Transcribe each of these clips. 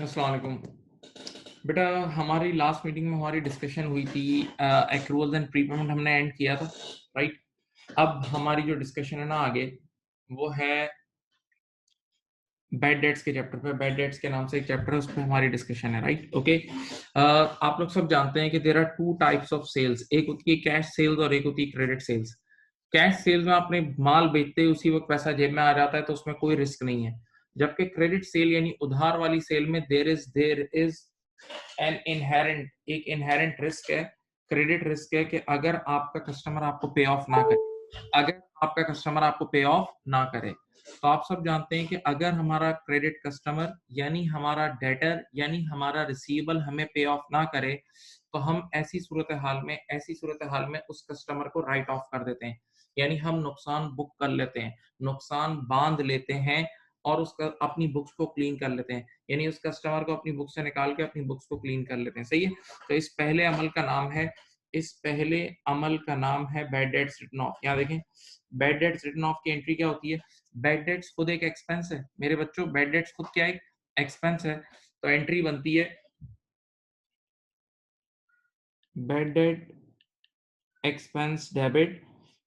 अस्सलाम वालेकुम। बेटा हमारी लास्ट मीटिंग में हमारी डिस्कशन हुई थी, एक्रूअल्स एंड प्रीपेमेंट हमने एंड किया था, राइट? अब हमारी जो डिस्कशन है ना आगे, वो है बैड डेट्स के चैप्टर पे। बैड डेट्स के नाम से एक चैप्टर है, उस पे हमारी डिस्कशन है, राइट? ओके। आप लोग सब जानते हैं कि there are two types of sales, एक होती है कैश सेल्स और एक होती है क्रेडिट सेल्स। कैश सेल्स में आपने माल बेचते ही उसी वक्त पैसा जेब में आ जाता है, तो उसमें कोई रिस्क नहीं है। जबकि क्रेडिट सेल यानी उधार वाली सेल में देयर इज एन इनहेरेंट एक इनहेरेंट रिस्क है, क्रेडिट रिस्क है कि अगर आपका कस्टमर आपको पे ऑफ ना करे, अगर आपका कस्टमर आपको पे ऑफ ना करे, तो आप सब जानते हैं कि अगर हमारा क्रेडिट कस्टमर यानी हमारा डेटर यानी हमारा रिसीवेबल हमें पे ऑफ ना करे, तो हम ऐसी सूरत हाल में उस कस्टमर को राइट ऑफ कर देते हैं, यानी हम नुकसान बुक कर लेते हैं, नुकसान बांध लेते हैं और उसका अपनी बुक्स को क्लीन कर लेते हैं, यानी उस कस्टमर को अपनी बुक से निकाल के अपनी बुक्स को क्लीन कर लेते हैं। सही है? तो इस पहले अमल का नाम है बैड डेट्स रिटन ऑफ। यहाँ देखें, बैड डेट्स रिटन ऑफ की एंट्री क्या होती है? बैड डेट्स खुद एक एक्सपेंस है मेरे बच्चों, बैड डेट्स खुद क्या एक एक्सपेंस है। तो एंट्री बनती है bad debt expense debit.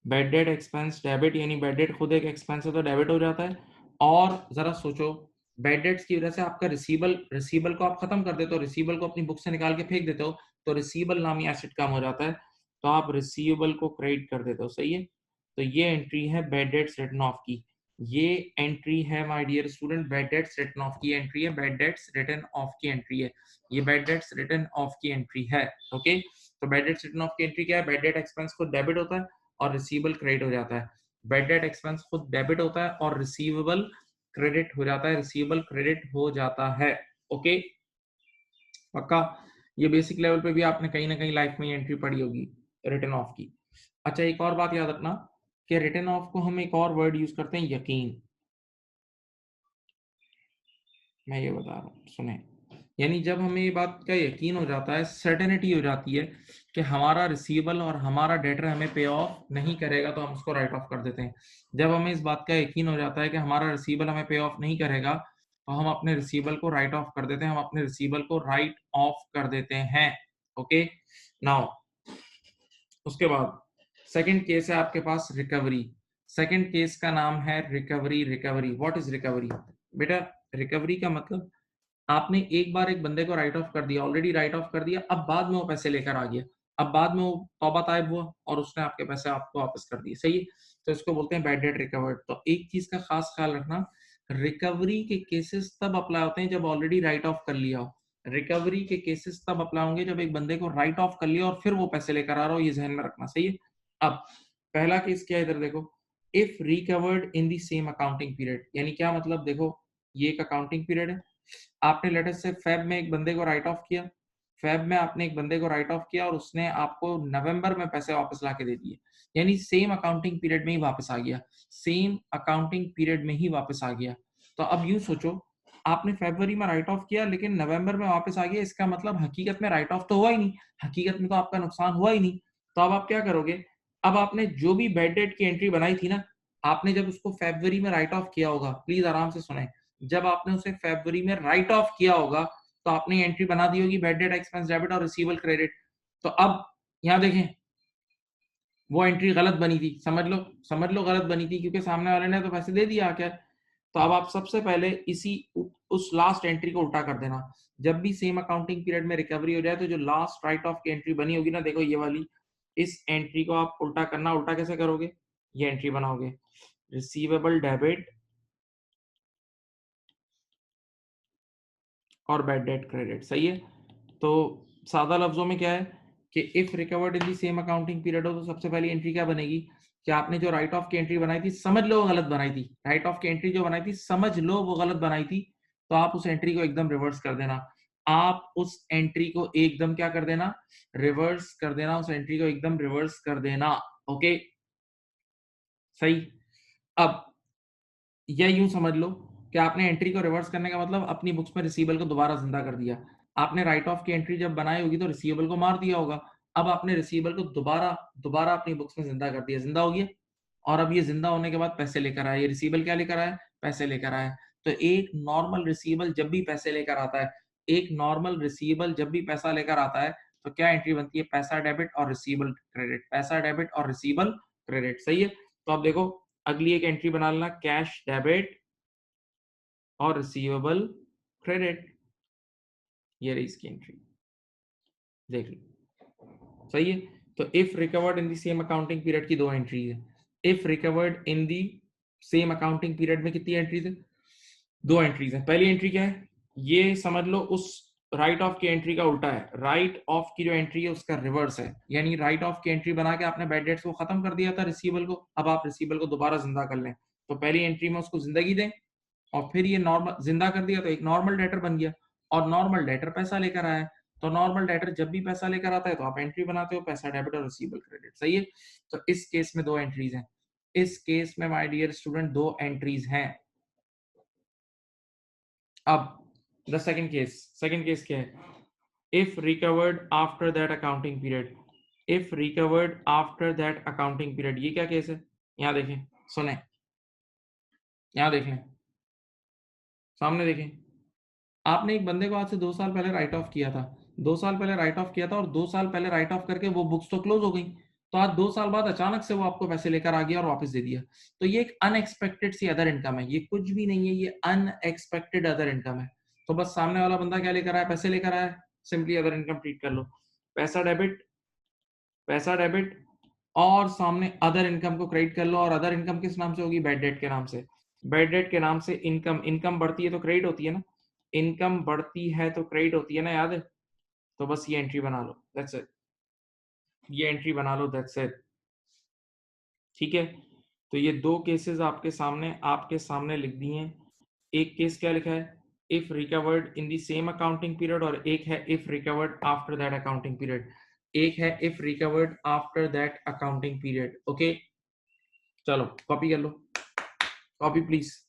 Bad debt expense debit यानी बैड डेट खुद एक एक्सपेंस है तो डेबिट हो जाता है। और जरा सोचो, बैड डेट्स की वजह से आपका रिसीबल को आप खत्म कर देते हो, रिसीबल को अपनी बुक से निकाल के फेंक देते हो, तो रिसीबल नामी एसेट कम हो जाता है, तो आप रिसीबल को क्रेडिट कर देते हो। सही है? तो ये एंट्री है बैड डेट्स रिटन ऑफ की। ये एंट्री है my dear student bad debts written off की एंट्री है, बैड डेट्स रिटन ऑफ की एंट्री है, ये बैड डेट्स रिटन ऑफ की एंट्री है। ओके। तो बैड डेट्स रिटन ऑफ की एंट्री क्या है? बैड डेट एक्सपेंस खुद डेबिट होता है और रिसीवेबल क्रेडिट हो जाता है। बैड डेट एक्सपेंस खुद डेबिट होता है और रिसीवेबल क्रेडिट हो जाता है, रिसीवेबल क्रेडिट हो जाता है। ओके, पक्का? ये बेसिक लेवल पे भी आपने कहीं ना कहीं लाइफ में एंट्री पढ़ी होगी रिटन ऑफ की। अच्छा, एक और बात याद रखना कि रिटन ऑफ को हम एक और वर्ड यूज करते हैं, यकीन। मैं ये बता रहा हूँ, सुने। यानी जब हमें ये बात का यकीन हो जाता है, सर्टेनिटी हो जाती है कि हमारा रिसीवेबल और हमारा डेटर हमें पे ऑफ नहीं करेगा, तो हम उसको राइट ऑफ कर देते हैं। जब हमें इस बात का यकीन हो जाता है कि हमारा रिसीवेबल हमें पे ऑफ नहीं करेगा, तो हम अपने रिसीवेबल को राइट ऑफ कर देते हैं, हम अपने रिसीवेबल को राइट ऑफ कर देते हैं। ओके, नाउ उसके बाद सेकंड केस है आपके पास रिकवरी। सेकंड केस का नाम है recovery. Recovery, what is recovery? बेटा, रिकवरी का मतलब आपने एक बार एक बंदे को राइट ऑफ कर दिया, ऑलरेडी राइट ऑफ कर दिया, अब बाद में वो पैसे लेकर आ गया, अब बाद में वो तौबा ताइब हुआ और उसने आपके पैसे आपको वापस कर दिए। सही है? तो इसको बोलते हैं बैड डेट रिकवर्ड। तो एक चीज का खास ख्याल रखना, रिकवरी के केसेस तब अप्लाई होते हैं जब ऑलरेडी राइट ऑफ कर लिया हो। रिकवरी के केसेस तब अप्लाई होंगे जब एक बंदे को राइट ऑफ कर लिया और फिर वो पैसे लेकर आ रहा हो, ये ध्यान में रखना। सही है? अब पहला केस क्या है, इधर देखो, if recovered in the same accounting period. यानी क्या मतलब? देखो, ये एक अकाउंटिंग पीरियड है, आपने लेटर से फेब में एक बंदे को राइट ऑफ किया, फेब में आपने एक बंदे को राइट ऑफ किया और उसने आपको नवंबर में पैसे वापस ला के दे दिए, यानी सेम अकाउंटिंग पीरियड में ही वापस आ गया, सेम अकाउंटिंग पीरियड में ही वापस आ गया। तो अब यूं सोचो, आपने फरवरी में राइट ऑफ किया लेकिन नवंबर में वापस आ गया, इसका मतलब हकीकत में राइट ऑफ तो हुआ ही नहीं, हकीकत में तो आपका नुकसान हुआ ही नहीं। तो अब आप क्या करोगे? अब आपने जो भी बैड डेट की एंट्री बनाई थी ना, आपने जब उसको फरवरी में राइट ऑफ किया होगा, प्लीज आराम से सुने, जब आपने उसे फरवरी में राइट ऑफ किया होगा, तो आपने एंट्री बना दी होगी बैड डेट एक्सपेंस डेबिट और रिसीवेबल क्रेडिट। तो अब यहां देखें, वो एंट्री गलत बनी थी, समझ लो गलत बनी थी, क्योंकि सामने वाले ने तो पैसे दे दिया क्या। तो अब आप सबसे पहले इसी उस लास्ट एंट्री को उल्टा कर देना। जब भी सेम अकाउंटिंग पीरियड में रिकवरी हो जाए, तो जो लास्ट राइट ऑफ की एंट्री बनी होगी ना, देखो ये वाली, इस एंट्री को आप उल्टा करना। उल्टा कैसे करोगे? ये एंट्री बनाओगे, रिसीवेबल डेबिट और बैड डेट क्रेडिट। सही है? तो सादा लफ्जों में क्या है कि if recovered in the same accounting period हो, तो सबसे पहली एंट्री क्या बनेगी कि आपने जो राइट ऑफ की एंट्री बनाई थी, समझ लो वो गलत बनाई थी, राइट ऑफ की एंट्री जो बनाई थी समझ लो वो गलत बनाई थी, तो आप उस एंट्री को एकदम रिवर्स कर देना। आप उस एंट्री को एकदम क्या कर देना? रिवर्स कर देना, उस एंट्री को एकदम रिवर्स कर देना। ओके, सही। अब या यूं समझ लो कि आपने एंट्री को रिवर्स करने का मतलब अपनी बुक्स में रिसीवेबल को दोबारा जिंदा कर दिया। आपने राइट ऑफ की एंट्री जब बनाई होगी तो रिसीवेबल को मार दिया होगा, अब आपने रिसीवेबल को दोबारा दोबारा अपनी बुक्स में जिंदा कर दिया, जिंदा हो गया। और अब ये जिंदा होने के बाद पैसे लेकर आया, ये रिसीवेबल क्या लेकर आया? पैसे लेकर आया। तो एक नॉर्मल रिसीवेबल जब भी पैसे लेकर आता है, एक नॉर्मल रिसीवेबल जब भी पैसा लेकर आता है तो क्या एंट्री बनती है? पैसा डेबिट और रिसीवेबल क्रेडिट, पैसा डेबिट और रिसीवेबल क्रेडिट, सही है। तो अब देखो अगली एक एंट्री बना लेना, कैश डेबिट और रिसीवेबल क्रेडिट, ये रही इसकी एंट्री, देख लो, सही है। तो if recovered in the same accounting period की दो एंट्रीज है। If recovered in the same accounting period में कितनी एंट्रीज है? दो एंट्रीज है। पहली एंट्री क्या है? ये समझ लो उस राइट ऑफ की एंट्री का उल्टा है। राइट ऑफ की जो एंट्री है उसका रिवर्स है, यानी राइट ऑफ की एंट्री बना के आपने बैड डेट्स को खत्म कर दिया था रिसीवेबल को, अब आप रिसीवेबल को दोबारा जिंदा कर लें। तो पहली एंट्री में उसको जिंदगी दें और फिर ये नॉर्मल जिंदा कर दिया तो एक नॉर्मल डेटर बन गया, और नॉर्मल डेटर पैसा लेकर आया। तो नॉर्मल डेटर जब भी पैसा लेकर आता है तो आप एंट्री बनाते हो, पैसा डेबिट और रिसीवेबल क्रेडिट, सही है। तो इस केस में दो एंट्रीज हैं, इस केस में माय डियर स्टूडेंट दो एंट्रीज हैं। अब द सेकंड केस क्या है? If recovered after that accounting period, if recovered after that accounting period, ये क्या केस है? यहां देखें, सुने, यहां देखें, सामने देखें। आपने एक बंदे को आज से 2 साल पहले राइट ऑफ किया था, 2 साल पहले राइट ऑफ किया था, और 2 साल पहले राइट ऑफ करके वो बुक्स तो क्लोज हो गई। तो आज 2 साल बाद अचानक से वो आपको पैसे लेकर आ गया और वापस दे दिया। तो ये एक अनएक्सपेक्टेड सी अदर इनकम है, ये कुछ भी नहीं है, ये अनएक्सपेक्टेड अदर इनकम है। तो बस सामने वाला बंदा क्या लेकर आया? पैसे लेकर आया, सिंपली अदर इनकम ट्रीट कर लो। पैसा डेबिट, पैसा डेबिट, और सामने अदर इनकम को क्रेडिट कर लो। और अदर इनकम किस नाम से होगी? बैड डेट के नाम से। बैड डेट के नाम से इनकम, इनकम बढ़ती है तो क्रेडिट होती है ना, इनकम बढ़ती है तो क्रेडिट होती है ना, याद है। तो बस ये एंट्री बना लो, दैट्स इट, ये एंट्री बना लो, दैट्स इट, ठीक है। तो ये दो केसेस आपके सामने लिख दिए हैं। एक केस क्या लिखा है? If recovered in the same accounting period, और एक है if recovered after that accounting period, एक है if recovered after that accounting period, okay. चलो कॉपी कर लो, कॉपी प्लीज।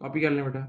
कॉपी कर ले बेटा।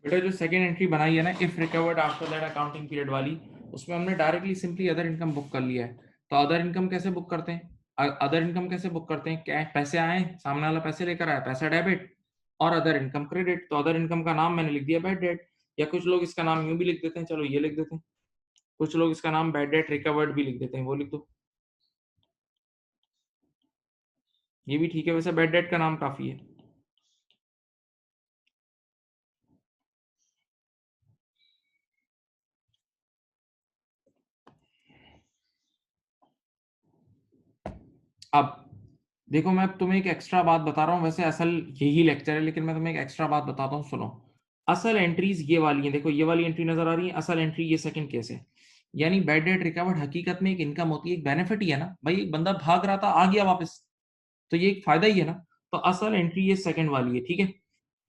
बेटा जो सेकंड एंट्री बनाई है ना, if recovered after that accounting period वाली, उसमें हमने directly simply other income book कर लिया है। तो अदर इनकम कैसे बुक करते हैं? अदर इनकम कैसे बुक करते हैं? क्या पैसे आए, सामने वाला पैसे लेकर आया, पैसा डेबिट, और अदर इनकम क्रेडिट। तो अदर इनकम का नाम मैंने लिख दिया बैड डेट, या कुछ लोग इसका नाम यूं भी लिख देते हैं, चलो ये लिख देते हैं, कुछ लोग इसका नाम बैड डेट रिकवर्ड भी लिख देते हैं, वो लिख दो, ये भी ठीक है, वैसे बैड डेट का नाम काफी है। अब देखो मैं तुम्हें एक एक्स्ट्रा बात बता रहा हूँ, वैसे असल यही लेक्चर है लेकिन मैं तुम्हें एक एक्स्ट्रा बात बताता हूँ, सुनो। असल एंट्रीज ये वाली हैं, देखो ये वाली एंट्री नजर आ रही है, असल एंट्री ये सेकंड केस है। यानी बैड डेट रिकवर्ड हकीकत में एक इनकम होती है, एक बेनिफिट ही है ना भाई, एक बंदा भाग रहा था आ गया वापस, तो ये एक फायदा ही है ना। तो असल एंट्री ये सेकंड वाली है, ठीक है।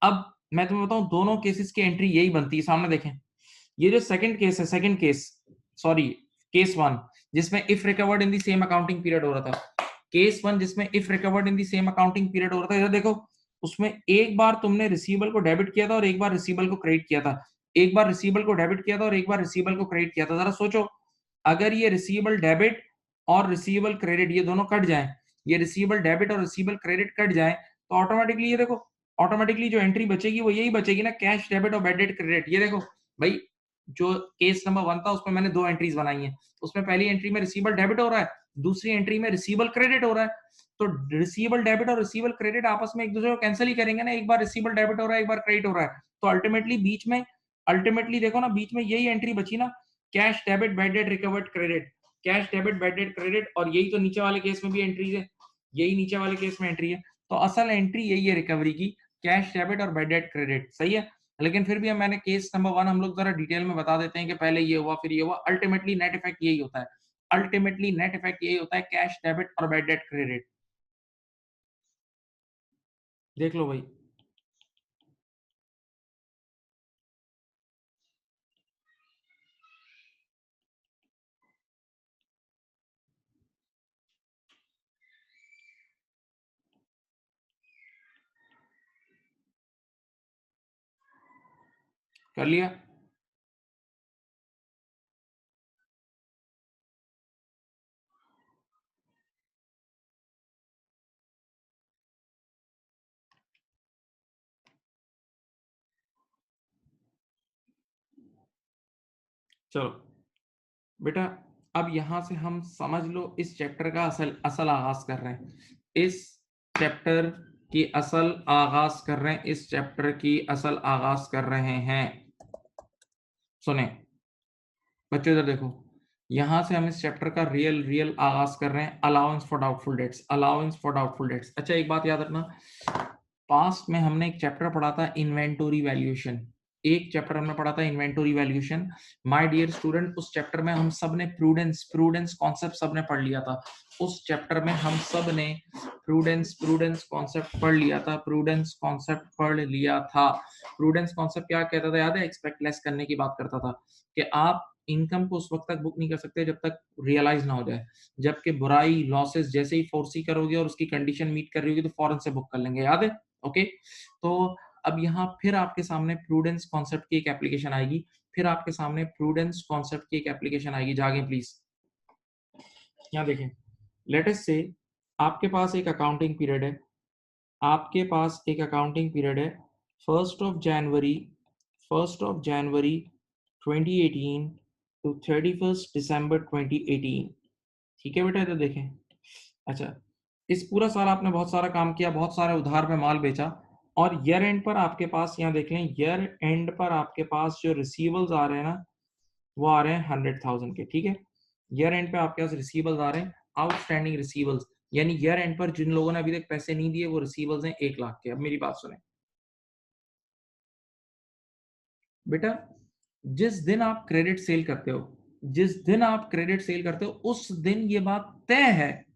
अब मैं तुम्हें बताऊं दोनों केसेस की एंट्री यही बनती है, सामने देखें। ये जो सेकंड केस है, second case, sorry, case one, जिसमें if recovered in the same accounting period हो रहा था, केस वन जिसमें if recovered in the same accounting period हो रहा था, इधर देखो, उसमें एक बार तुमने रिसीवेबल को डेबिट किया था और एक बार रिसीवेबल को क्रेडिट किया था, एक बार रिसीवेबल को डेबिट किया था और एक बार रिसीवेबल को क्रेडिट किया था। जरा सोचो, अगर ये रिसीवेबल डेबिट और रिसीवेबल क्रेडिट ये दोनों कट जाए, ये रिसीवेबल डेबिट और रिसीवेबल क्रेडिट कट जाए, तो ऑटोमेटिकली ये देखो, ऑटोमेटिकली जो एंट्री बचेगी वो यही बचेगी ना, कैश डेबिट और बैड डेट क्रेडिट। ये देखो भाई, जो केस नंबर 1 था उसमें मैंने 2 एंट्रीज बनाई हैं, उसमें पहली एंट्री में रिसीवेबल डेबिट हो रहा है, दूसरी एंट्री में रिसीवेबल क्रेडिट हो रहा है। तो रिसीवेबल डेबिट और रिसीवेबल क्रेडिट आपस में एक दूसरे को कैंसिल ही करेंगे ना, एक बार रिसीवेबल डेबिट हो रहा है, एक बार क्रेडिट हो रहा है, तो अल्टीमेटली बीच में, अल्टीमेटली देखो ना, बीच में यही एंट्री बची ना, cash debit bad debt recovered credit, cash debit bad debt credit, और यही तो नीचे वाले केस में भी एंट्रीज है, यही नीचे वाले केस में एंट्री है। तो असल एंट्री यही है रिकवरी की, कैश डेबिट और बैड डेट क्रेडिट, सही है। लेकिन फिर भी मैंने केस नंबर 1 हम लोग जरा डिटेल में बता देते हैं कि पहले ये हुआ फिर ये हुआ, अल्टीमेटली नेट इफेक्ट यही होता है, अल्टीमेटली नेट इफेक्ट यही होता है, कैश डेबिट और बैड डेट क्रेडिट। देख लो भाई, कर लिया। चलो बेटा, अब यहां से हम समझ लो इस चैप्टर का असल असल आगाज कर रहे हैं, इस चैप्टर की असल आगाज कर रहे हैं, इस चैप्टर की असल आगाज कर रहे हैं। सुने बच्चों, इधर देखो, यहां से हम इस चैप्टर का रियल रियल आगाज कर रहे हैं, allowance for doubtful debts, allowance for doubtful debts. अच्छा एक बात याद रखना, पास्ट में हमने एक चैप्टर पढ़ा था इन्वेंटोरी वैल्यूएशन, एक चैप्टर हमने पढ़ा था inventory valuation. My dear student, उस चैप्टर में हम सब ने प्रूडेंस प्रूडेंस कॉन्सेप्ट सबने पढ़ लिया था, उस चैप्टर में हम सब ने प्रूडेंस प्रूडेंस कॉन्सेप्ट पढ़ लिया था, प्रूडेंस कॉन्सेप्ट पढ़ लिया था। प्रूडेंस कॉन्सेप्ट क्या कहता था याद है? एक्सपेक्ट लेस करने की बात करता था कि आप इनकम को उस वक्त तक बुक नहीं कर सकते जब तक रियलाइज ना हो जाए, जबकि बुराई लॉसेस जैसे ही फोर्सी करोगे और उसकी कंडीशन मीट कर रही होगी तो फौरन से बुक कर लेंगे, याद है? ओके, तो अब यहाँ फिर आपके सामने प्रूडेंस कॉन्सेप्ट की एक एप्लीकेशन आएगी, फिर आपके सामने प्रूडेंस कॉन्सेप्ट की एक एप्लीकेशन आएगी, जागे प्लीज। यहाँ देखें, लेट अस से आपके पास एक अकाउंटिंग पीरियड है, आपके पास एक अकाउंटिंग पीरियड है, 1st of January 2018 to 31st दिसंबर 2018, ठीक है बेटा? तो देखें, अच्छा, इस पूरा साल आपने बहुत सारा काम किया, बहुत सारे उधार पे माल बेचा, और ईयर एंड पर आपके पास, यहाँ देख लें, ईयर एंड पर आपके पास जो रिसीवल्स आ रहे हैं ना, वो आ रहे हैं 100,000 के, ठीक है। ईयर एंड पे आपके पास रिसीवल्स आ रहे हैं, आउटस्टैंडिंग रिसीवल्स, यानी ईयर एंड पर जिन लोगों ने अभी तक पैसे नहीं दिए वो रिसीवल्स हैं 1 लाख के। अब मेरी बात सुने बेटा, जिस दिन आप क्रेडिट सेल करते हो, जिस दिन आप क्रेडिट सेल करते हो उस दिन ये बात तय है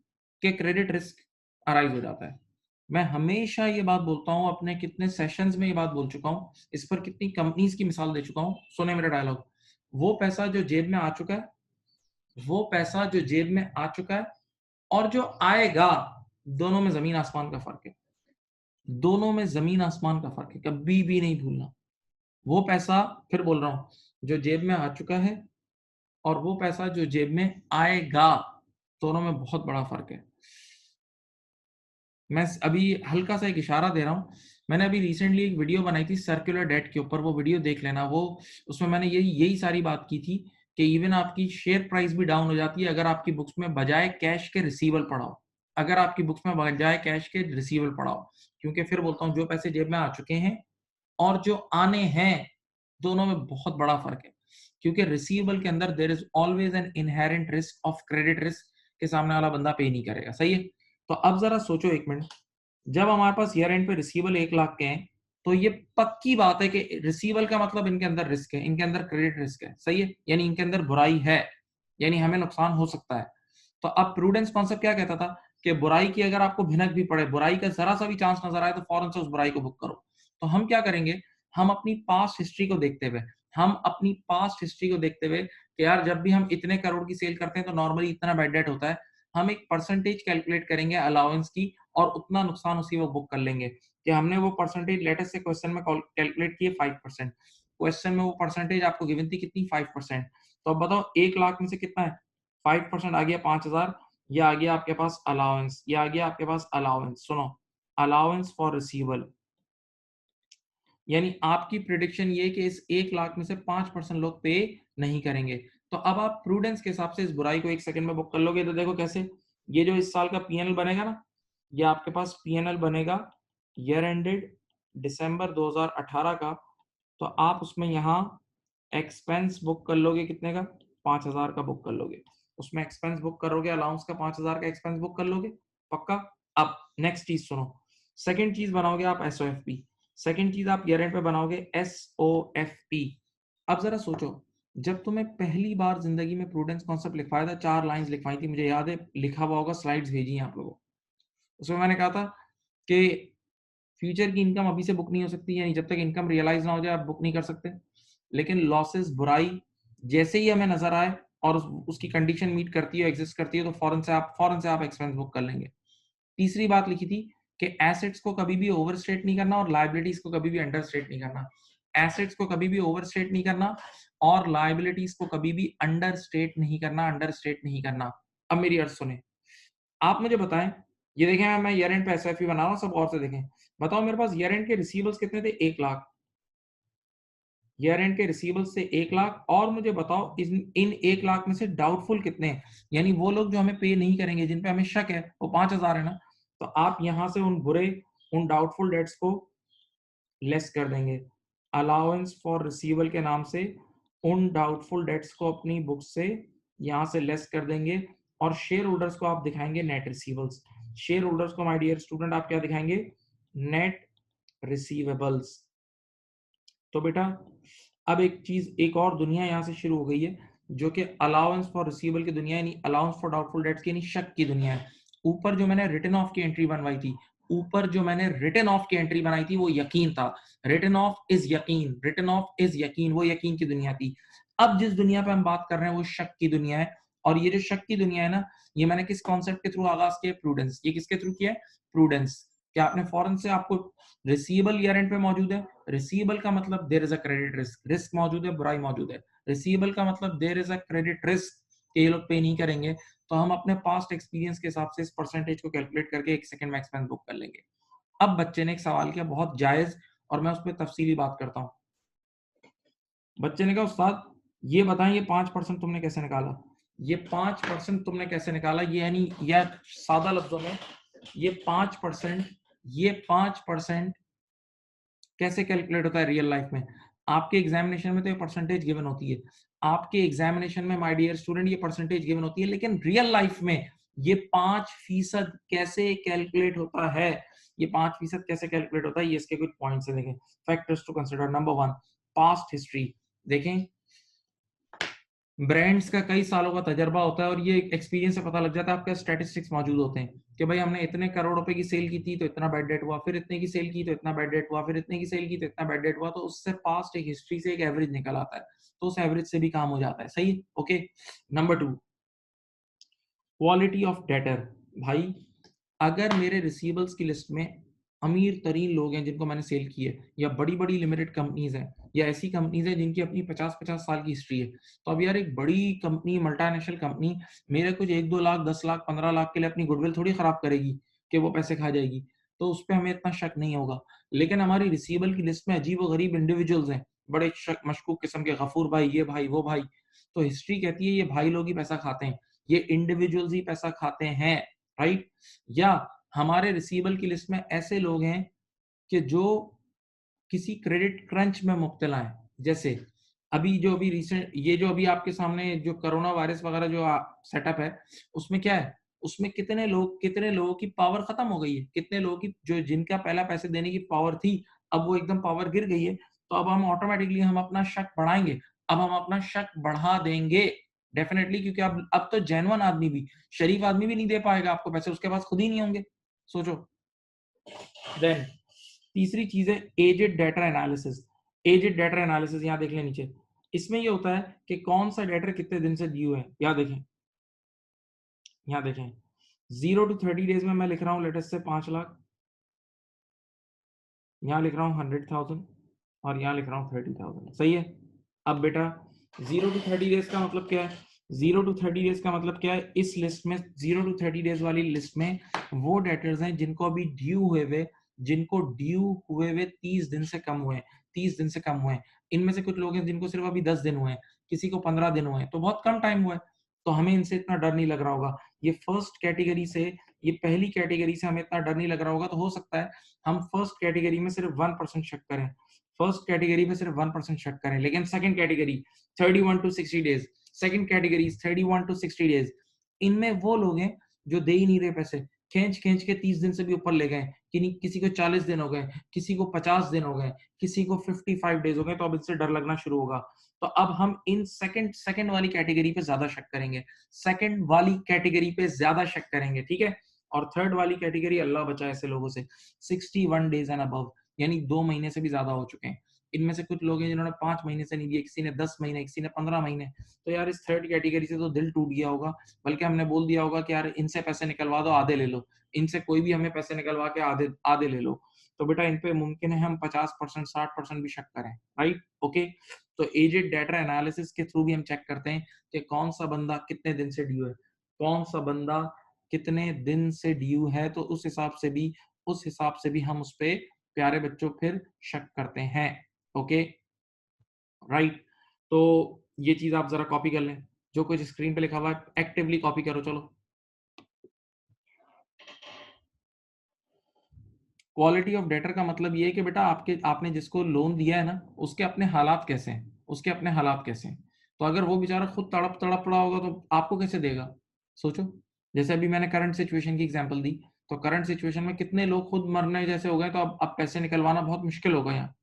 कि क्रेडिट रिस्क अराइज हो जाता है। मैं हमेशा ये बात बोलता हूं, अपने कितने सेशंस में ये बात बोल चुका हूं, इस पर कितनी कंपनीज की मिसाल दे चुका हूं, सुने मेरा डायलॉग। वो पैसा जो जेब में आ चुका है, वो पैसा जो जेब में आ चुका है और जो आएगा, दोनों में जमीन आसमान का फर्क है, दोनों में जमीन आसमान का फर्क है, कभी भी नहीं भूलना। वो पैसा, फिर बोल रहा हूं, जो जेब में आ चुका है और वो पैसा जो जेब में आएगा, दोनों में बहुत बड़ा फर्क है। मैं अभी हल्का सा एक इशारा दे रहा हूं, मैंने अभी रिसेंटली एक वीडियो बनाई थी सर्कुलर डेट के ऊपर, वो वीडियो देख लेना। वो उसमें मैंने यही सारी बात की थी कि इवन आपकी शेयर प्राइस भी डाउन हो जाती है अगर आपकी बुक्स में बजाय कैश के रिसीवल पड़ाओ, अगर आपकी बुक्स में बजाय कैश के रिसीवल पड़ाओ। क्योंकि फिर बोलता हूँ, जो पैसे जेब में आ चुके हैं और जो आने हैं, दोनों में बहुत बड़ा फर्क है। क्योंकि रिसीवेबल के अंदर there is always an inherent risk of credit risk के सामने वाला बंदा पे नहीं करेगा, सही है। तो अब जरा सोचो एक मिनट, जब हमारे पास ईयर एंड पे रिसीवेबल 1 लाख के हैं, तो ये पक्की बात है कि रिसीवेबल का मतलब इनके अंदर रिस्क है, इनके अंदर क्रेडिट रिस्क है, सही है, यानी इनके अंदर बुराई है, यानी हमें नुकसान हो सकता है। तो अब प्रूडेंस कॉन्सेप्ट क्या कहता था कि बुराई की अगर आपको भिनक भी पड़े, बुराई का जरा सा भी चांस नजर आए तो फौरन से उस बुराई को बुक करो। तो हम क्या करेंगे, हम अपनी पास्ट हिस्ट्री को देखते हुए, कि यार जब भी हम इतने करोड़ की सेल करते हैं तो नॉर्मली इतना बैड डेट होता है, हम एक परसेंटेज कैलकुलेट करेंगे अलाउंस की और उतना नुकसान उसी वक्त बुक कर लेंगे कि हमने वो परसेंटेज लेटेस्ट से क्वेश्चन में कैलकुलेट किए 5%। क्वेश्चन में वो परसेंटेज आपको गिवन थी कितनी, 5%। तो अब बताओ 1 लाख में से कितना है, 5% आ गया 5,000। ये आ गया आपके पास अलाउंस, ये आ गया आपके पास अलाउंस। सुनो, अलाउंस फॉर रिसीवल, यानी आपकी प्रिडिक्शन ये कि इस 1 लाख में से 5% लोग पे नहीं करेंगे। तो अब आप प्रूडेंस के हिसाब से इस बुराई को 1 सेकंड में बुक कर लोगे। तो देखो कैसे, ये जो इस साल का पीएनएल बनेगा ना, ये आपके पास पीएनएल बनेगा ईयर एंडेड दिसंबर 2018 का। तो आप उसमें यहाँ एक्सपेंस बुक कर लोगे कितने का, 5,000 का बुक कर लोगे। उसमें एक्सपेंस बुक करोगे, अलाउंस का 5,000 का एक्सपेंस बुक कर लोगे, पक्का। अब नेक्स्ट चीज सुनो, सेकंड चीज बनाओगे आप एसओएफपी, सेकंड चीज आप ईयर एंड पे बनाओगे एसओएफपी। अब जरा सोचो, जब तुम्हें पहली बार जिंदगी में प्रूडेंस कॉन्सेप्ट लिखवाया था, 4 लाइंस लिखवाई थी, मुझे याद है, लिखा हुआ होगा, स्लाइड्स भेजी हैं आप लोगों को। उसमें मैंने कहा था कि फ्यूचर की इनकम अभी से बुक नहीं हो सकती, यानी जब तक इनकम रियलाइज ना हो जाए आप बुक नहीं कर सकते। लेकिन लॉसेस, बुराई जैसे ही हमें नजर आए और उसकी कंडीशन मीट करती है, एग्जिस्ट करती है, तो फौरन से आप एक्सपेंस बुक कर लेंगे। तीसरी बात लिखी थी कि एसेट्स को कभी भी ओवरस्टेट नहीं करना और लायबिलिटीज को कभी भी अंडरस्टेट नहीं करना। एसेट्स को कभी भी ओवरस्टेट नहीं करना और लायबिलिटीज को कभी भी अंडरस्टेट नहीं करना। अब मेरी अर्ज सुने, आप मुझे बताएं, ये देखें मैं ईयर एंड पे एसएफपी बना रहा हूं, सब और से देखें। बताओ मेरे पास ईयर एंड के रिसीवेबल्स कितने थे, 1 लाख। ईयर एंड के रिसीवेबल्स से 1 लाख, और मुझे बताओ इन 1 लाख में से डाउटफुल कितने हैं, यानी वो लोग जो हमें पे नहीं करेंगे, जिन पे हमें शक है, वो 5,000 है ना। तो आप यहां से उन डाउटफुल डेट्स को लेस कर देंगे। अलाउंस फॉर रिसीवल के नाम से उन डाउटफुल डेट्स को अपनी बुक से यहां से लेस कर देंगे और शेयर होल्डर्स को आप दिखाएंगे नेट रिसीवेबल्स। शेयर होल्डर्स को माय डियर स्टूडेंट आप क्या दिखाएंगे, नेट रिसीवेबल्स। तो बेटा अब एक चीज, एक और दुनिया यहां से शुरू हो गई है, जो कि अलाउंस फॉर रिसीवेबल की दुनिया, यानी अलाउंस फॉर डाउटफुल डेट्स की, यानी शक की दुनिया है। ऊपर जो मैंने रिटन ऑफ की एंट्री बनवाई थी, वो यकीन था। रिटन ऑफ इज यकीन, वो यकीन की दुनिया थी। अब जिस दुनिया पे हम बात कर रहे हैं वो शक की दुनिया है। और ये जो शक की दुनिया है ना, ये मैंने किस कॉन्सेप्ट के थ्रू आगाज किया, प्रूडेंस। ये किसके थ्रू किया है, प्रूडेंस। क्या आपने फौरन से, आपको रिसीवेबल ईयर एंड पे मौजूद है, रिसीवेबल का मतलब there is a credit risk, risk मौजूद है, बुराई मौजूद है। रिसीवेबल का मतलब there is a credit risk, ये लोग पे नहीं करेंगे। तो हम अपने पास्ट एक्सपीरियंस के हिसाब से इस परसेंटेज को कैलकुलेट करके 1 सेकंड में एक्सपेंस बुक कर लेंगे। अब बच्चे ने एक सवाल किया बहुत जायज, और मैं उस पर तफसीली बात करता हूँ। बच्चे ने कहा उस्ताद ये बताएं, ये 5% तुमने कैसे निकाला, ये 5% तुमने कैसे निकाला, ये यानी या सादा लफ्जों में ये 5%, ये 5% कैसे कैलकुलेट होता है रियल लाइफ में। आपके एग्जामिनेशन में तो ये परसेंटेज गिवन होती है, आपके एग्जामिनेशन में माय डियर स्टूडेंट ये परसेंटेज गिवन होती है, लेकिन रियल लाइफ में ये 5% कैसे कैलकुलेट होता है, ये 5% कैसे कैलकुलेट होता है, ये इसके कुछ पॉइंट्स है, देखें। Factors to consider, number 1 past history. देखें, ब्रांड्स का कई सालों का तजर्बा होता है और ये एक्सपीरियंस से पता लग जाता है, आपके स्टैटिस्टिक्स मौजूद होते हैं कि भाई हमने इतने करोड़ रुपए की सेल की थी तो इतना बैड डेट हुआ, फिर इतने की सेल की तो इतना बैड डेट हुआ, फिर इतने की सेल की तो इतना बैड डेट हुआ। तो उससे पास्ट एक हिस्ट्री से एक एवरेज निकल आता है, तो उस एवरेज से भी काम हो जाता है, सही। Okay, number 2 quality of debtor. भाई अगर मेरे रिसीवेबल्स की लिस्ट में अमीर तरीन लोग हैं जिनको मैंने सेल की है, या बड़ी बड़ी लिमिटेड कंपनीज हैं, या ऐसी कंपनीज हैं जिनकी अपनी 50-50 साल की हिस्ट्री है, तो अब यार एक बड़ी कंपनी, मल्टीनेशनल कंपनी मेरे कुछ 1-2 लाख, 10 लाख, 15 लाख के लिए अपनी गुडविल थोड़ी खराब करेगी कि वो पैसे खा जाएगी, तो उस पर हमें इतना शक नहीं होगा। लेकिन हमारी रिसीवेबल की लिस्ट में अजीब व गरीब इंडिविजुअल्स हैं, बड़े मशकूक किस्म के, गफूर भाई, ये भाई, वो भाई, तो हिस्ट्री कहती है ये भाई लोग ही पैसा खाते हैं, ये इंडिविजुअल्स ही पैसा खाते हैं, राइट। या हमारे रिसीवेबल की लिस्ट में ऐसे लोग हैं कि जो किसी क्रेडिट क्रंच में मुब्तला है, जैसे अभी रिसेंट, ये जो अभी आपके सामने जो कोरोना वायरस वगैरह जो सेटअप है, उसमें क्या है, उसमें कितने लोगों की पावर खत्म हो गई है, कितने लोगों की जो जिनका पहला पैसे देने की पावर थी, अब वो एकदम पावर गिर गई है। तो अब हम ऑटोमेटिकली हम अपना शक बढ़ाएंगे, अब हम अपना शक बढ़ा देंगे डेफिनेटली, क्योंकि अब तो जेन्युइन आदमी भी, शरीफ आदमी भी नहीं दे पाएगा आपको पैसे, उसके पास खुद ही नहीं होंगे। सोचो। देन तीसरी चीज है aged data analysis. Aged data analysis यहाँ देख लें नीचे, इसमें ये होता है कि कौन सा डेटा कितने दिन से ड्यू है। यहाँ देखें, यहाँ देखें 0 to 30 डेज में मैं लिख रहा हूँ लेटेस्ट से 5 लाख, यहाँ लिख रहा हूँ 100,000 और यहाँ लिख रहा हूँ 30,000। सही है। अब बेटा 0 to 30 डेज का मतलब क्या है? 0 to 30 डेज का मतलब क्या है? इस लिस्ट में 0 to 30 डेज वाली लिस्ट में वो डेटर्स हैं जिनको अभी ड्यू हुए 30 दिन से कम हुए, 30 दिन से कम हुए। इनमें से कुछ लोग हैं जिनको सिर्फ अभी 10 दिन हुए हैं, किसी को 15 दिन हुए हैं, तो बहुत कम टाइम हुआ है, तो हमें इनसे इतना डर नहीं लग रहा होगा। ये फर्स्ट कैटेगरी से, ये पहली कैटेगरी से हमें इतना डर नहीं लग रहा होगा, तो हो सकता है हम फर्स्ट कैटेगरी में सिर्फ 1% शक करें, फर्स्ट कैटेगरी में सिर्फ 1% शक करें। लेकिन second category 31 to 60 days, second category 31 to 60 days, इनमें वो लोग हैं जो दे ही नहीं रहे पैसे, खींच खींच के 30 दिन से भी ऊपर ले गए, किसी को 40 दिन हो गए, किसी को 50 दिन हो गए, किसी को 55 डेज हो गए, तो अब इनसे डर लगना शुरू होगा। तो अब हम इन सेकंड वाली कैटेगरी पे ज्यादा शक करेंगे, सेकंड वाली कैटेगरी पे ज्यादा शक करेंगे, ठीक है। और थर्ड वाली कैटेगरी, अल्लाह बचाए ऐसे लोगों से, 61 डेज एंड अबव, यानी 2 महीने से भी ज्यादा हो चुके हैं। इनमें से कुछ लोग हैं जिन्होंने 5 महीने से नहीं दिए, किसी ने 10 महीने, किसी ने 15 महीने, तो यार इस थर्ड कैटेगरी से तो दिल टूट गया होगा, बल्कि हमने बोल दिया होगा कि यार इनसे पैसे निकलवा दो, आधे ले लो, इनसे कोई भी हमें पैसे निकलवा के आधे आधे ले लो। तो बेटा इन पे मुमकिन है हम 50%, 60% भी शक करें, राइट, ओके। तो एजेड डेटा एनालिसिस के थ्रू भी हम चेक करते हैं कि कौन सा बंदा कितने दिन से ड्यू है, कौन सा बंदा कितने दिन से ड्यू है, तो उस हिसाब से भी हम उस पे प्यारे बच्चों फिर शक करते हैं, ओके, राइट। तो ये चीज आप जरा कॉपी कर लें, जो कुछ स्क्रीन पे लिखा हुआ है एक्टिवली कॉपी करो, चलो। क्वालिटी ऑफ डेटर का मतलब ये है कि बेटा आपने जिसको लोन दिया है ना, उसके अपने हालात कैसे हैं, उसके अपने हालात कैसे हैं। तो अगर वो बेचारा खुद तड़प तड़प रहा होगा तो आपको कैसे देगा? सोचो। जैसे अभी मैंने करंट सिचुएशन की एग्जांपल दी, तो करंट सिचुएशन में कितने लोग खुद मरने जैसे हो गए, तो अब पैसे निकलवाना बहुत मुश्किल होगा यहाँ।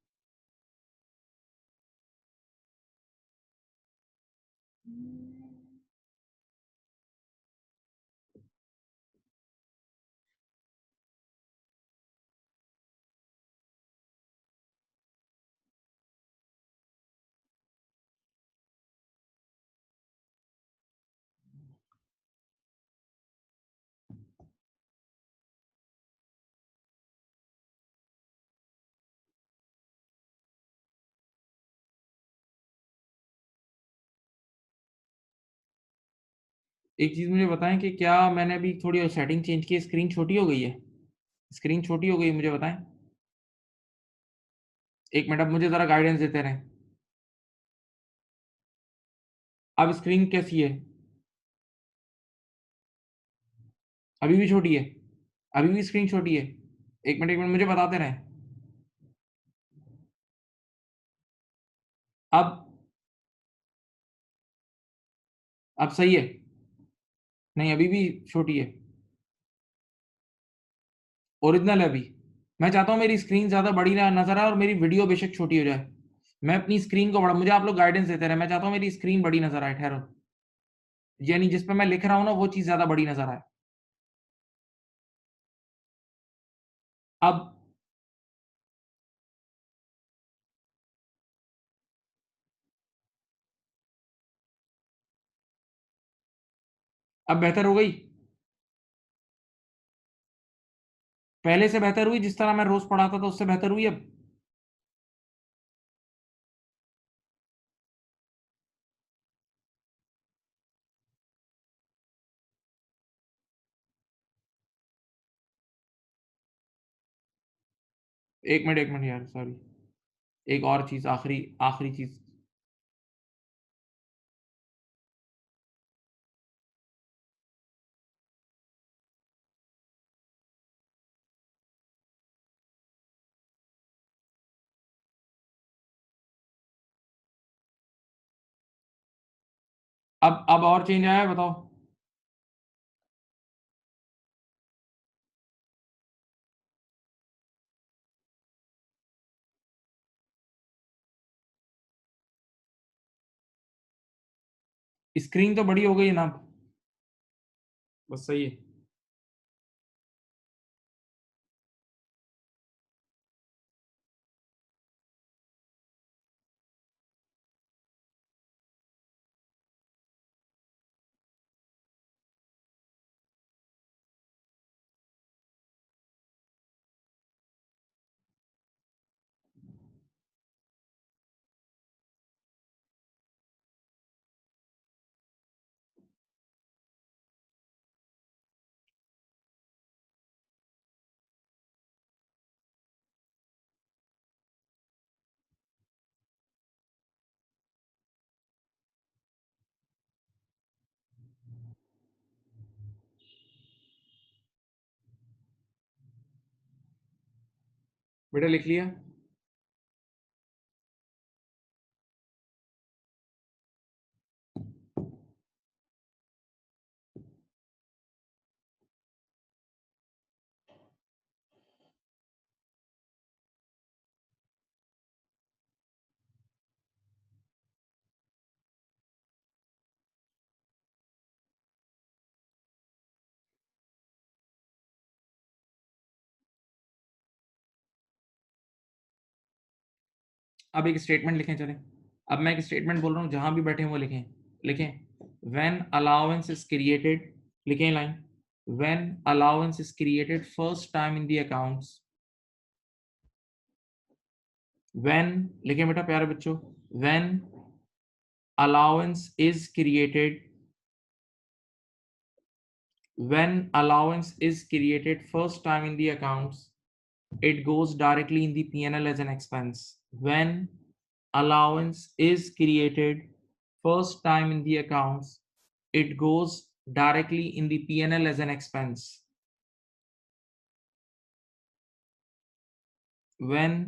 एक चीज मुझे बताएं कि क्या मैंने अभी थोड़ी सेटिंग चेंज की, स्क्रीन छोटी हो गई है? स्क्रीन छोटी हो गई, मुझे बताएं। एक मिनट, अब मुझे जरा गाइडेंस देते रहें। अब स्क्रीन कैसी है? अभी भी छोटी है? अभी भी स्क्रीन छोटी है? एक मिनट मुझे बताते रहें। अब अब सही है? नहीं, अभी भी छोटी है, ओरिजिनल है अभी। मैं चाहता हूँ मेरी स्क्रीन ज्यादा बड़ी ना नजर आए और मेरी वीडियो बेशक छोटी हो जाए। मैं अपनी स्क्रीन को बड़ा, मुझे आप लोग गाइडेंस देते रहे, मैं चाहता हूँ मेरी स्क्रीन बड़ी नजर आए, ठहरो, यानी जिस पे मैं लिख रहा हूँ ना वो चीज ज्यादा बड़ी नजर आए। अब अब बेहतर हो गई? पहले से बेहतर हुई? जिस तरह मैं रोज पढ़ाता था उससे बेहतर हुई अब? एक मिनट यार, सॉरी। एक और चीज, आखिरी आखिरी चीज। अब और चेंज आया है, बताओ। स्क्रीन तो बड़ी हो गई ना, बस सही है। बेटा लिख लिया? अब एक स्टेटमेंट लिखें, चलें। अब मैं एक स्टेटमेंट बोल रहा हूँ, जहां भी बैठे हैं वो लिखें। लिखें, व्हेन अलाउंस इज क्रिएटेड, लिखें line, when allowance is created first time in the accounts, when, लिखें बेटा प्यारे बच्चों, when allowance is created, when allowance is created first time in the accounts, it goes directly in the P&L as an expense. When allowance is created first time in the accounts, it goes directly in the P&L as an expense. When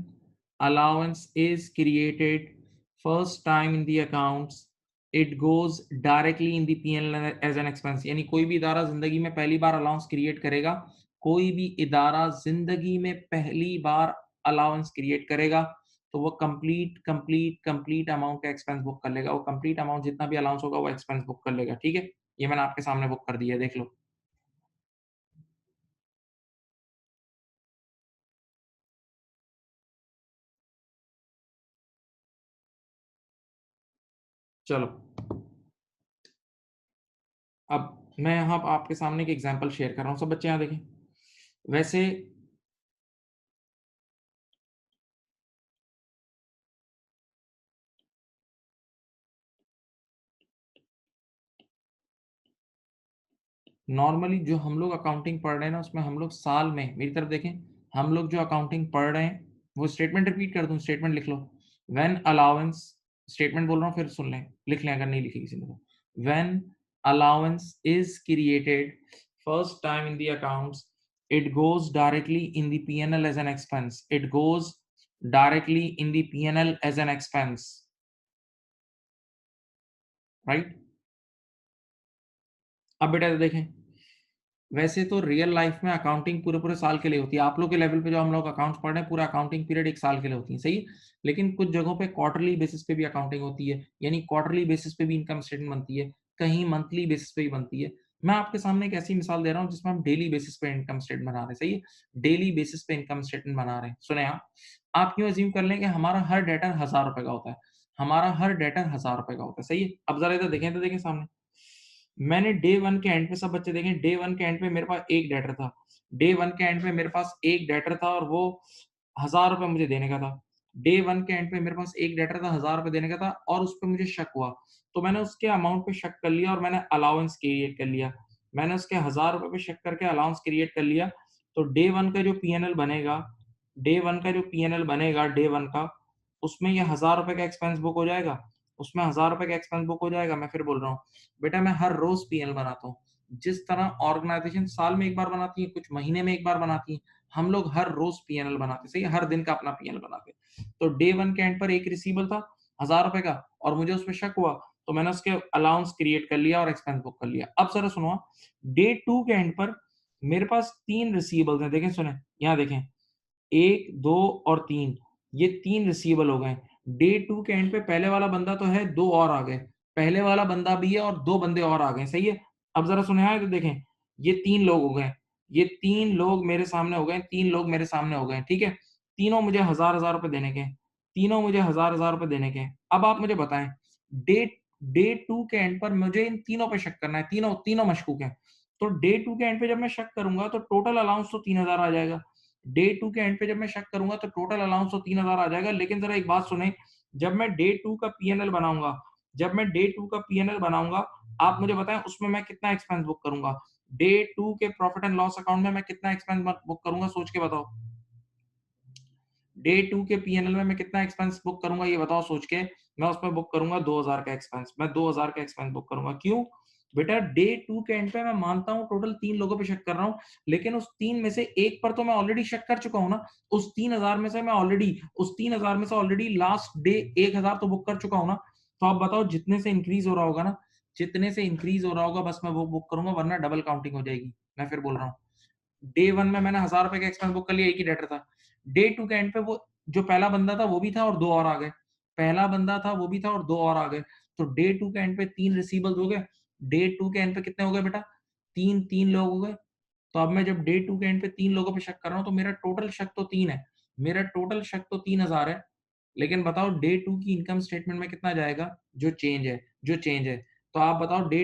allowance is created first time in the accounts, it goes directly in the P&L as an expense. यानी कोई भी इदारा जिंदगी में पहली बार allowance create करेगा, कोई भी इदारा जिंदगी में पहली बार अलाउंस क्रिएट करेगा, तो वो कंप्लीट अमाउंट का एक्सपेंस बुक कर लेगा। वो कंप्लीट अमाउंट जितना भी अलाउंस होगा वो एक्सपेंस बुक कर लेगा। ठीक है, ये मैंने आपके सामने बुक कर दिया है, देख लो। चलो, अब मैं यहाँ आपके सामने एक एग्जांपल शेयर कर रहा हूँ, सब बच्चे यहाँ देखें। वैसे नॉर्मली जो हम लोग अकाउंटिंग पढ़ रहे हैं ना, उसमें हम लोग साल में, मेरी तरफ देखें, हम लोग जो अकाउंटिंग पढ़ रहे हैं, वो स्टेटमेंट रिपीट कर दूं, स्टेटमेंट लिख लो। व्हेन अलाउंस, स्टेटमेंट बोल रहा हूँ, फिर सुन लें, लिख लें अगर नहीं लिखी किसी ने तो। When allowance is created first time in the accounts, it goes directly in the P&L as an expense. It goes directly in the P&L as an expense, right. अब बेटा देखें, वैसे तो रियल लाइफ में अकाउंटिंग पूरे-पूरे साल के लिए होती है। आप लोग के लेवल पे जो हम लोग अकाउंट्स पढ़ रहे हैं, पूरा अकाउंटिंग पीरियड 1 साल के लिए होती है, सही है? लेकिन कुछ जगहों पे क्वार्टरली बेसिस पे भी अकाउंटिंग होती है, यानी क्वार्टरली बेसिस पे भी इनकम स्टेटमेंट बनती है, कहीं मंथली बेसिस पे भी बनती है। मैं आपके सामने एक ऐसी मिसाल दे रहा हूँ जिसमें हम डेली बेसिस पे इनकम स्टेटमेंट बना रहे हैं, सही है? डेली बेसिस पे इनकम स्टेटमेंट बना रहे हैं। सुनें आप यूँ अज़्यूम कर लें कि हमारा हर डेटर ₹1000 का होता है। हमारा हर डेटर ₹1000 का होता है, सही है? अब ज़रा इधर देखें, तो देखें सामने। मैंने डे 1 के एंड पे, सब बच्चे देखें, डे 1 के एंड पे मेरे पास एक डेटर था। डे 1 के एंड पे मेरे पास एक डेटर था और वो ₹1000 मुझे देने का था। डे 1 के एंड पे मेरे पास एक डेटर था, ₹1000 देने का था और उस पे मुझे शक हुआ। तो मैंने उसके अमाउंट पे शक कर लिया और मैंने अलाउंस क्रिएट कर लिया। मैंने उसके ₹1000 पे शक करके अलाउंस क्रिएट कर लिया। तो डे 1 का जो पी&एल बनेगा, डे 1 का जो पी&एल बनेगा डे 1 का, उसमें ये ₹1000 का एक्सपेंस बुक हो जाएगा। उसमें ₹1000 का एक्सपेंस बुक हो जाएगा। मैं फिर बोल रहा हूँ, बेटा मैं हर रोज पीएल बनाता हूँ। जिस तरह ऑर्गेनाइजेशन साल में एक बार बनाती है, कुछ महीने में एक बार बनाती है, हम लोग हर रोज पीएनएल बनाते हैं, सही है? हर दिन का अपना पीएनएल बनाते हैं। तो डे 1 के एंड पर एक रिसीवेबल था ₹1000 का और मुझे उसपे शक हुआ, तो मैंने उसके अलाउंस क्रिएट कर लिया और एक्सपेंस बुक कर लिया। अब ज़रा सुनो, डे 2 के एंड पर मेरे पास 3 रिसीवेबल्स हैं। देखें, सुनें, यहाँ देखें, 1, 2 और 3, ये 3 रिसीवेबल हो गए। डे 2 के एंड पे पहले वाला बंदा तो है, 2 और आ गए। पहले वाला बंदा भी है और 2 बंदे और आ गए, सही है। अब जरा सुने, हाँ, तो देखें, ये 3 लोग हो गए, ये 3 लोग मेरे सामने हो गए, 3 लोग मेरे सामने हो गए, ठीक है। तीनों मुझे हजार रुपए देने के हैं, तीनों मुझे हजार रुपए देने के हैं। अब आप मुझे बताएं, डे डे टू के एंड पर मुझे इन तीनों पे शक करना है, तीनों तीनों मशकूक हैं। तो डे टू के एंड पे जब मैं शक करूंगा तो टोटल अलाउंस तो 3000 आ जाएगा। डे टू के एंड पे जब मैं शक करूंगा तो टोटल अलाउंस तो 3000 आ जाएगा। लेकिन जरा एक बात सुने, जब मैं डे टू का पीएनएल बनाऊंगा, जब मैं डे टू का पीएनएल बनाऊंगा, आप मुझे बताएं उसमें मैं कितना एक्सपेंस बुक करूंगा। डे टू के प्रॉफिट एंड लॉस अकाउंट में मैं कितना एक्सपेंस बुक करूंगा, सोच के बताओ। डे टू के पीएनएल में मैं कितना एक्सपेंस बुक करूंगा, ये बताओ सोच के। मैं उसमें बुक करूंगा 2000 का एक्सपेंस, मैं 2000 का एक्सपेंस बुक करूंगा। क्यों? बेटा, डे टू के एंड पे मैं मानता हूं टोटल 3 लोगों पे शक कर रहा हूं, लेकिन उस 3 में से एक पर तो मैं ऑलरेडी शक कर चुका हूं ना। उस 3000 में से मैं ऑलरेडी, उस 3000 में से ऑलरेडी लास्ट डे 1000 तो बुक कर चुका हूं ना। तो आप बताओ, जितने से इंक्रीज हो रहा होगा ना, जितने से इंक्रीज हो रहा होगा बस मैं वो बुक करूंगा, वरना डबल काउंटिंग हो जाएगी। मैं फिर बोल रहा हूँ, डे वन में मैंने 1000 रुपए का एक्सपेंस बुक कर लिया, एक ही डेटर था। डे टू के एंड पे वो जो पहला बंदा था वो भी था और 2 और आ गए, पहला बंदा था वो भी था और 2 और आ गए। तो डे टू के एंड पे 3 रिसीवेबल्स हो गए। डे टू के एंड पे कितने हो गए बेटा? 3 लोग हो गए। तो अब मैं जब डे टू के एंड पे 3 लोगों पे शक कर रहा हूँ तो मेरा टोटल शक तो 3 है, मेरा टोटल शक तो 3000 है। लेकिन बताओ डे टू की इनकम स्टेटमेंट में कितना जाएगा, जो चेंज है, जो चेंज है। तो आप बताओ, डे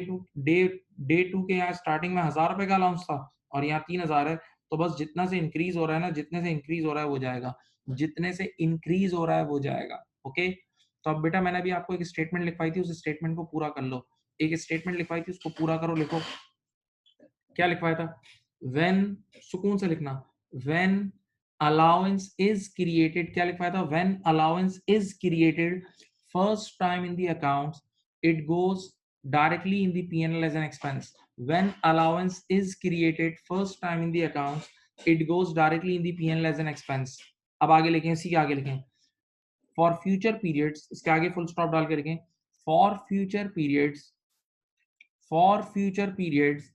टू के यहाँ स्टार्टिंग में 1000 रुपए का अलाउंस था और यहाँ 3000 है। तो बस जितना से इंक्रीज हो रहा है ना, जितने से इंक्रीज हो रहा है वो जाएगा, जितने से इंक्रीज हो रहा है वो जाएगा। ओके। तो अब बेटा, मैंने अभी आपको एक स्टेटमेंट लिखवाई थी, उस स्टेटमेंट को पूरा कर लो। एक स्टेटमेंट लिखवाई थी, उसको पूरा करो। लिखो, क्या लिखवाया था? व्हेन, सुकून से लिखना, व्हेन अलाउंस इज क्रिएटेड, क्या लिखवाया था? When allowance is created first time in the accounts, it goes directly in the P&L as an expense. When allowance is created first time in the accounts, it goes directly in the P&L as an expense. अब आगे लिखें, इसी के आगे लिखें, for future periods, इसके आगे full stop डाल के लिखें, for future periods, for future periods,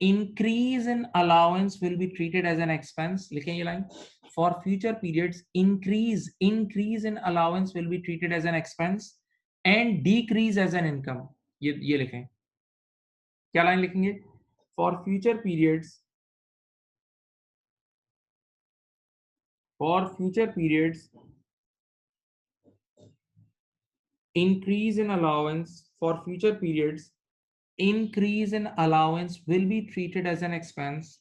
increase in allowance will be treated as an expense. लिखें ये line, for future periods, increase in allowance will be treated as an expense and decrease as an income. ये लिखें, क्या line लिखेंगे? for future periods, for future periods, increase in allowance, for future periods, increase in allowance will be treated as an expense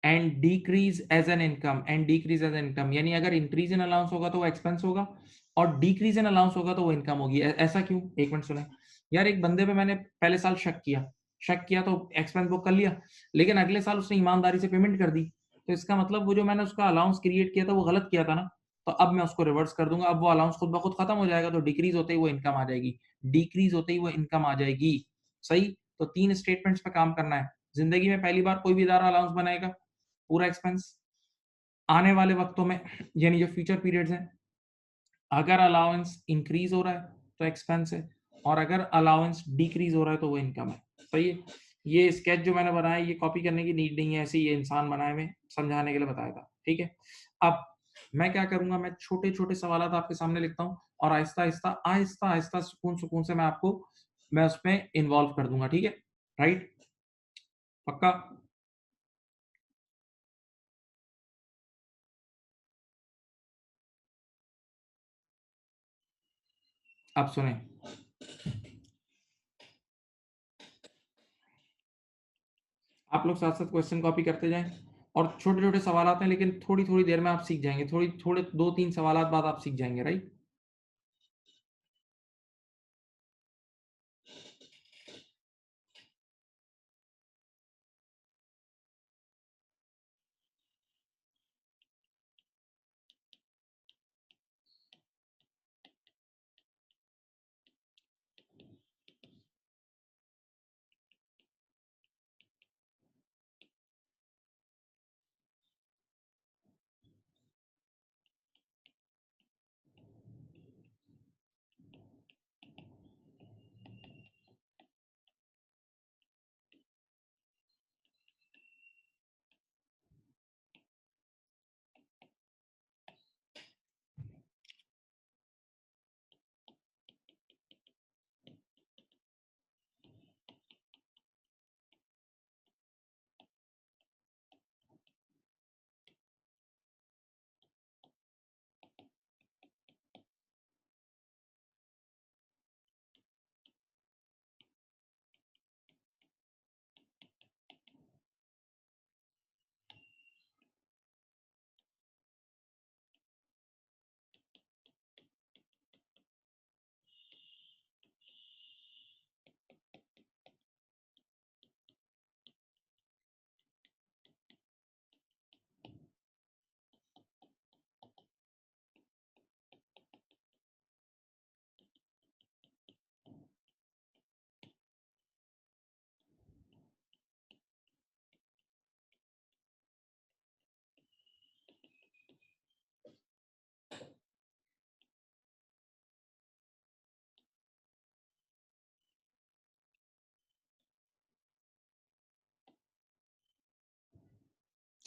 and decrease as an income, and decrease as an income, यानी अगर increase in allowance होगा तो वो expense होगा और decrease in allowance होगा तो वो इनकम होगी। ऐसा क्यों? एक मिनट सुने यार, एक बंदे पे मैंने पहले साल शक किया तो एक्सपेंस बुक कर लिया, लेकिन अगले साल उसने ईमानदारी से पेमेंट कर दी। तो इसका मतलब वो जो मैंने उसका अलाउंस क्रिएट किया था वो गलत किया था ना। तो अब मैं उसको रिवर्स कर दूंगा, अब वो अलाउंस खुद ब खुद खत्म हो जाएगा, तो डिक्रीज होते ही वो इनकम आ जाएगी, डिक्रीज होते ही वो इनकम आ जाएगी। सही। तो 3 स्टेटमेंट्स पे काम करना है। जिंदगी में पहली बार कोई भी इदारा अलाउंस बनाएगा पूरा एक्सपेंस। आने वाले वक्तों में, यानी जो फ्यूचर पीरियड्स हैं, अगर अलाउंस इंक्रीज हो रहा है तो एक्सपेंस है, और अगर अलाउंस डिक्रीज हो रहा है तो वो इनकम है। तो ये स्केच जो मैंने बनाया, ये कॉपी करने की नीड नहीं है, ऐसे ये इंसान बनाए में समझाने के लिए बताया था, ठीक है। अब मैं क्या करूंगा, मैं छोटे छोटे सवाल आपके सामने लिखता हूँ और आहिस्ता आहिस्ता आहिस्ता आहिस्ता सुकून सुकून से मैं उसमें इन्वॉल्व कर दूंगा, ठीक है। राइट, पक्का? अब सुने, आप लोग साथ साथ क्वेश्चन कॉपी करते जाएं और छोटे छोटे सवाल आते हैं, लेकिन थोड़ी थोड़ी देर में आप सीख जाएंगे, थोड़ी थोड़े 2-3 सवाल बाद आप सीख जाएंगे, राइट।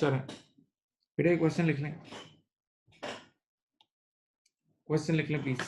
चलें बेटा क्वेश्चन लिख लें, क्वेश्चन लिख लें प्लीज।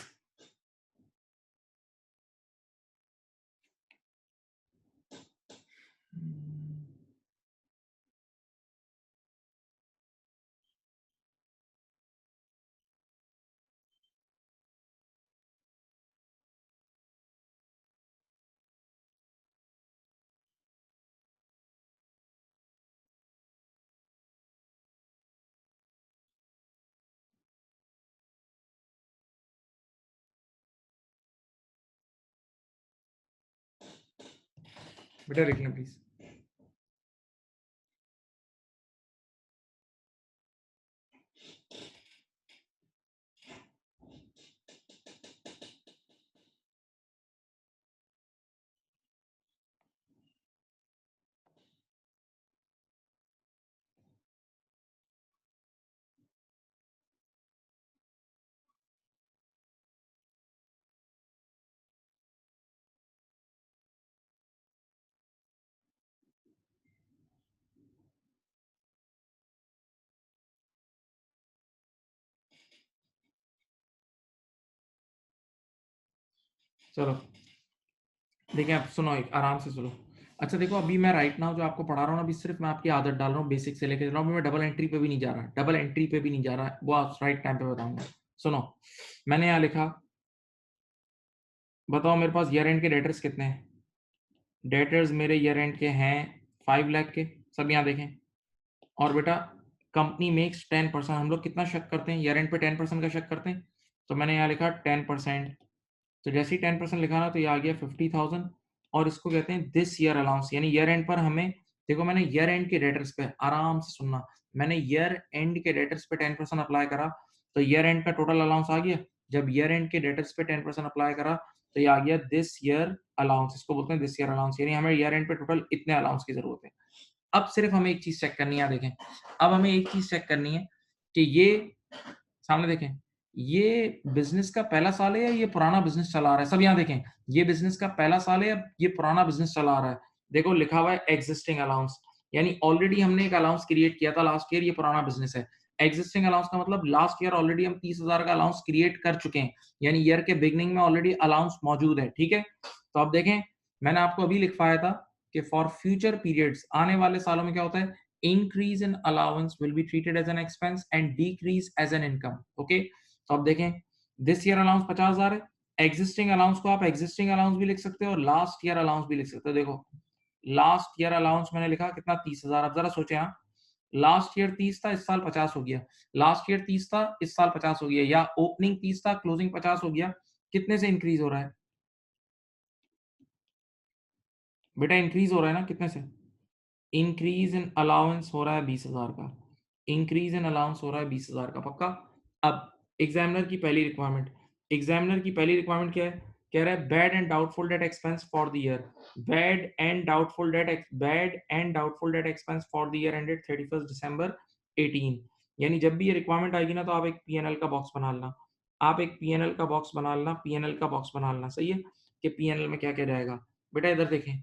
बेटा लिख लें प्लीज। चलो देखिए, आप सुनो, एक आराम से सुनो। अच्छा देखो, अभी मैं राइट नाउ जो आपको पढ़ा रहा हूँ ना, अभी सिर्फ मैं आपकी आदत डाल रहा हूँ, बेसिक से लेकर चल रहा हूँ। मैं डबल एंट्री पे भी नहीं जा रहा, डबल एंट्री पे भी नहीं जा रहा, वो आप राइट टाइम पे बताऊंगा। सुनो, मैंने यहाँ लिखा, बताओ मेरे पास ईयर एंड के डेटर्स कितने हैं। डेटर्स मेरे ईयर एंड के हैं 5 लाख के, सब यहाँ देखें। और बेटा कंपनी मेक्स 10%, हम लोग कितना शक करते हैं, ईयर एंड पे 10% का शक करते हैं। तो मैंने यहाँ लिखा 10%। तो जैसे ही 10% लिखा ना, तो ये आ गया 50,000। और इसको कहते हैं दिस ईयर अलाउंस, यानी ईयर एंड पर हमें, देखो मैंने ईयर एंड के डेटर्स पे, आराम से सुनना, मैंने ईयर एंड के डेटर्स पे 10% अप्लाई करा, तो ईयर एंड का टोटल अलाउंस आ गया। जब ईयर एंड के डेटर्स पे 10% अप्लाई करा, तो ये आ गया दिस ईयर अलाउंस, इसको बोलते हैं दिस ईयर अलाउंस, यानी हमें ईयर एंड पे टोटल इतने अलाउंस की जरूरत है। अब सिर्फ हमें एक चीज चेक करनी है, देखें, अब हमें एक चीज चेक करनी है कि ये सामने देखें, ये बिजनेस का पहला साल है या ये पुराना बिजनेस चला रहा है। सब यहाँ देखें, ये बिजनेस का पहला साल है या ये पुराना बिजनेस चला रहा है। देखो लिखा हुआ है एग्जिस्टिंग अलाउंस, यानी ऑलरेडी हमने एक अलाउंस क्रिएट किया था लास्ट ईयर, ये पुराना बिजनेस है। एग्जिस्टिंग अलाउंस का मतलब लास्ट ईयर ऑलरेडी हम 30,000 का अलाउंस क्रिएट कर चुके हैं, यानी ईयर के बिगनिंग में ऑलरेडी अलाउंस मौजूद है। ठीक है, तो अब देखें, मैंने आपको अभी लिखवाया था कि फॉर फ्यूचर पीरियड्स, आने वाले सालों में क्या होता है, increase in allowance will be treated as an expense and decrease as an income. Okay, तो अब देखें, दिस ईयर अलाउंस 50,000 है, एग्जिस्टिंग अलाउंस को आप एग्जिस्टिंग अलाउंस भी लिख सकते हो और लास्ट ईयर अलाउंस भी लिख सकते हो। देखो लास्ट ईयर अलाउंस मैंने लिखा कितना, 30,000। अब जरा सोचे, हाँ, लास्ट ईयर 30 था, इस साल 50 हो गया, लास्ट ईयर 30 था, इस साल 50 हो गया, या ओपनिंग 30 था, क्लोजिंग 50 हो गया, कितने से इंक्रीज हो रहा है बेटा, इंक्रीज हो रहा है ना, कितने से, इंक्रीज इन अलाउंस हो रहा है 20,000 का, इंक्रीज इन अलाउंस हो रहा है 20,000 का, पक्का। अब एग्जामिनर की पहली रिक्वायरमेंट, एग्जामिनर की पहली रिक्वायरमेंट क्या है, कह रहा है bad and doubtful debt expense for the year, bad and doubtful debt expense for the year ended 31 दिसंबर 18। यानी जब भी ये रिक्वायरमेंट आएगी ना, तो आप एक पीएनएल का बॉक्स बना लेना, आप एक पीएनएल का बॉक्स बना लेना, पीएनएल का बॉक्स बना लेना, सही है, कि पीएनएल में क्या क्या जाएगा। बेटा इधर देखें,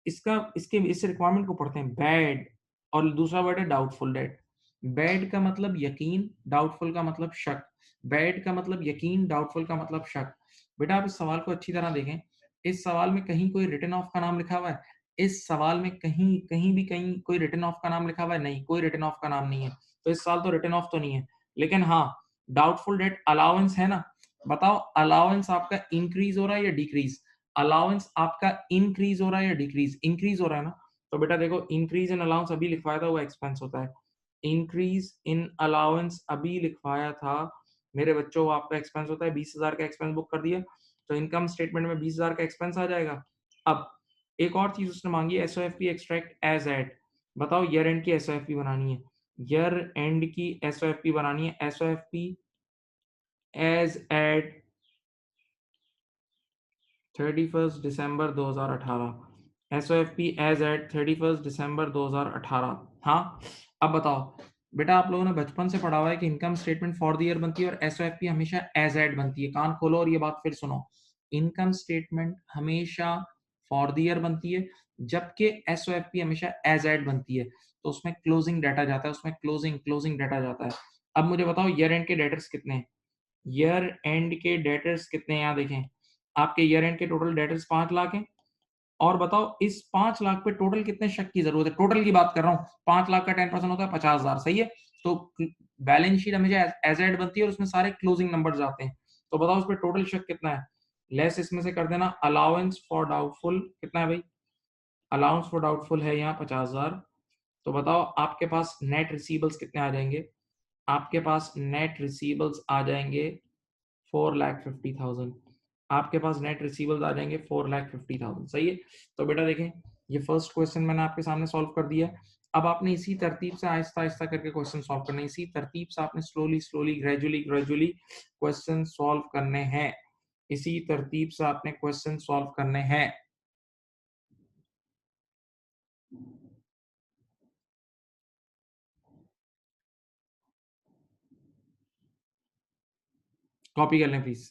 इसका इसके इस रिक्वायरमेंट को पढ़ते हैं, बैड और दूसरा वर्ड है डाउटफुल डेट। बैड का मतलब यकीन, डाउटफुल का मतलब शक। बैड का मतलब यकीन, डाउटफुल का मतलब शक। बेटा आप इस सवाल को अच्छी तरह देखें, इस सवाल में कहीं कोई रिटन ऑफ का नाम लिखा हुआ है, इस सवाल में कहीं कहीं भी कहीं कोई रिटन ऑफ का नाम लिखा हुआ है, नहीं, कोई रिटन ऑफ का नाम नहीं है, तो इस साल तो रिटन ऑफ तो नहीं है। लेकिन हाँ, डाउटफुल डेट अलाउंस है ना, बताओ अलाउंस आपका इंक्रीज हो रहा है या डिक्रीज, अलाउंस आपका इंक्रीज हो रहा है या डिक्रीज, इंक्रीज हो रहा है ना। तो बेटा देखो, इंक्रीज इन अलाउंस अभी लिखवाया था, वो एक्सपेंस होता है, इंक्रीज इन अलाउंस अभी लिखवाया था मेरे बच्चों, वो आपका एक्सपेंस होता है, 20,000 का एक्सपेंस बुक कर दिया, तो इनकम स्टेटमेंट में 20,000 का एक्सपेंस आ जाएगा। अब एक और चीज उसने मांगी, एसओएफपी एक्सट्रैक्ट एज एट, बताओ ईयर एंड की एसओएफपी बनानी है, ईयर एंड की एसओएफपी बनानी है, एसओएफपी एज एट 31 दिसंबर 2018, एसओएफपी एज एट 31 दिसंबर 2018। हाँ, अब बताओ बेटा, आप लोगों ने बचपन से पढ़ा हुआ है कि income statement for the year बनती है और एसओएफपी हमेशा एज एट बनती है। कान खोलो और ये बात फिर सुनो, इनकम स्टेटमेंट हमेशा फॉर द ईयर बनती है, जबकि एसओएफपी हमेशा एज एट बनती है। तो उसमें क्लोजिंग डाटा जाता है, उसमें क्लोजिंग डाटा जाता है। अब मुझे बताओ ईयर एंड के डेटर्स कितने हैं? ईयर एंड के डेटर्स कितने हैं? यहाँ देखें, आपके ईयर एंड के टोटल डेटर्स 5 लाख हैं। और बताओ इस 5 लाख पे टोटल कितने शक की जरूरत है? टोटल की बात कर रहा हूँ। 5 लाख का 10% होता है 50,000, सही है? तो बैलेंस शीट हमेशा एज एड बनती है और उसमें सारे क्लोजिंग नंबर्स आते हैं। तो बताओ उस पर टोटल शक कितना है? लेस इसमें से कर देना अलाउंस फॉर डाउटफुल, कितना है भाई? अलाउंस फॉर डाउटफुल है यहाँ 50,000। तो बताओ आपके पास नेट रिसीवेबल्स कितने आ जाएंगे? आपके पास नेट रिसीवेबल्स आ जाएंगे 4,50,000। आपके पास नेट रिसीवेबल्स आ जाएंगे 4,50,000, सही है? तो बेटा देखें, ये फर्स्ट क्वेश्चन मैंने आपके सामने सॉल्व कर दिया है। अब आपने इसी तरतीब से आहिस्ता आहिस्ता करके क्वेश्चन सॉल्व करने, इसी तरतीब से आपने स्लोली ग्रेजुअली क्वेश्चन सॉल्व करने हैं। इसी तरतीब से आपने क्वेश्चन सॉल्व करने हैं। कॉपी कर लें प्लीज।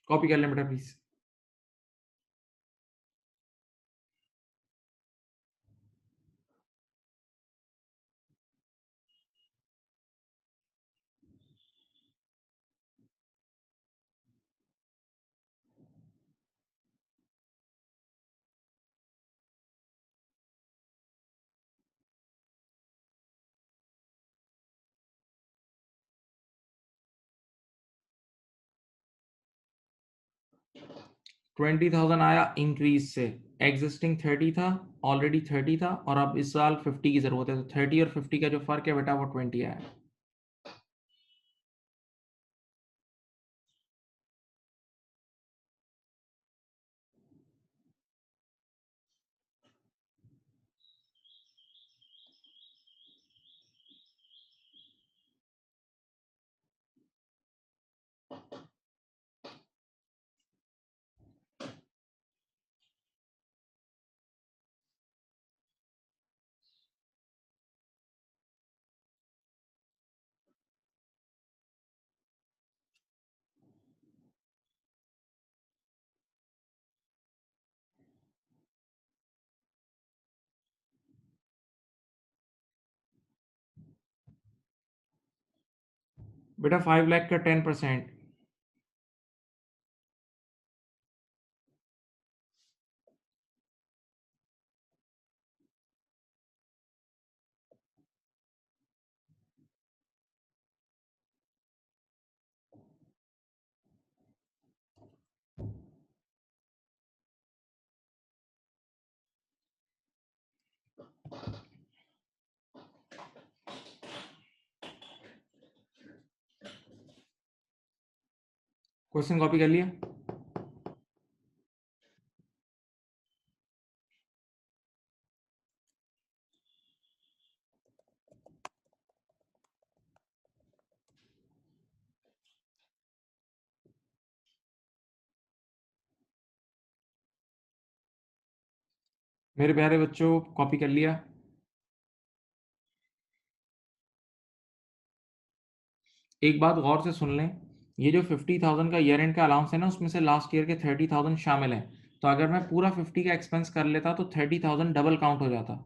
कॉपी कर लें बेटा प्लीज। $20,000 आया इंक्रीज से, एग्जिस्टिंग 30 था, ऑलरेडी 30 था, और अब इस साल 50 की जरूरत है, तो 30 और 50 का जो फर्क है बेटा वो 20 आया। बेटा 5 लाख का 10%। क्वेश्चन कॉपी कर लिया? मेरे प्यारे बच्चों, कॉपी कर लिया? एक बात गौर से सुन लें, ये जो 50,000 का ईयर एंड का अलाउंस है ना, उसमें से लास्ट ईयर के 30,000 शामिल है। तो अगर मैं पूरा 50 का एक्सपेंस कर लेता तो 30,000 डबल काउंट हो जाता।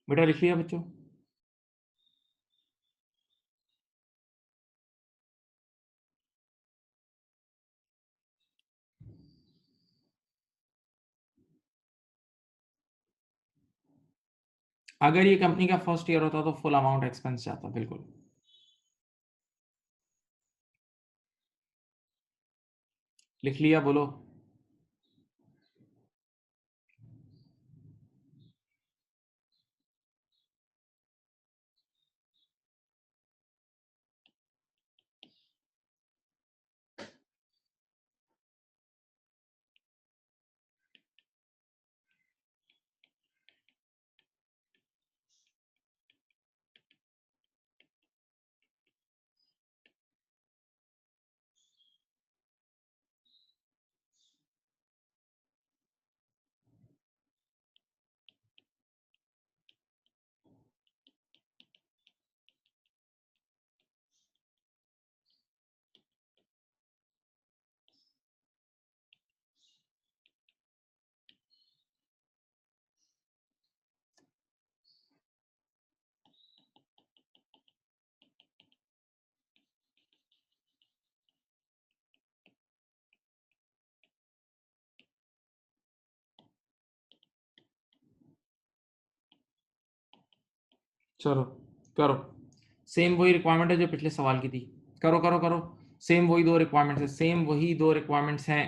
बेटा लिख लिया बच्चों? अगर ये कंपनी का फर्स्ट ईयर होता तो फुल अमाउंट एक्सपेंस जाता, बिल्कुल। लिख लिया? बोलो। चलो करो, सेम वही रिक्वायरमेंट है जो पिछले सवाल की थी, करो करो करो, सेम वही दो रिक्वायरमेंट्स है, सेम वही दो रिक्वायरमेंट्स हैं।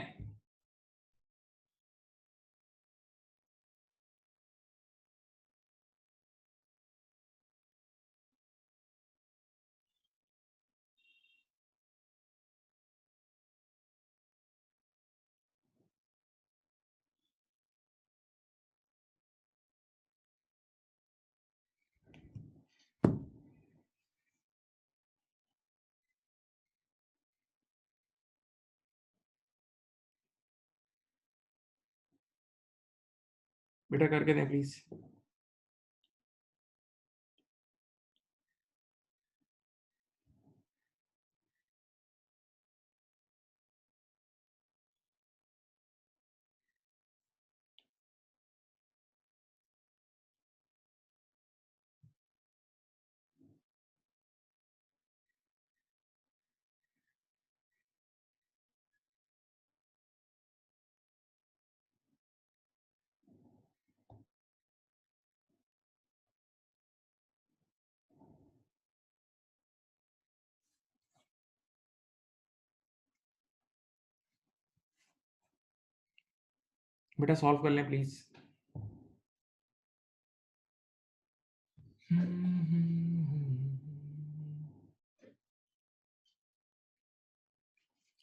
बेटा करके दें प्लीज। बेटा सॉल्व कर लें प्लीज।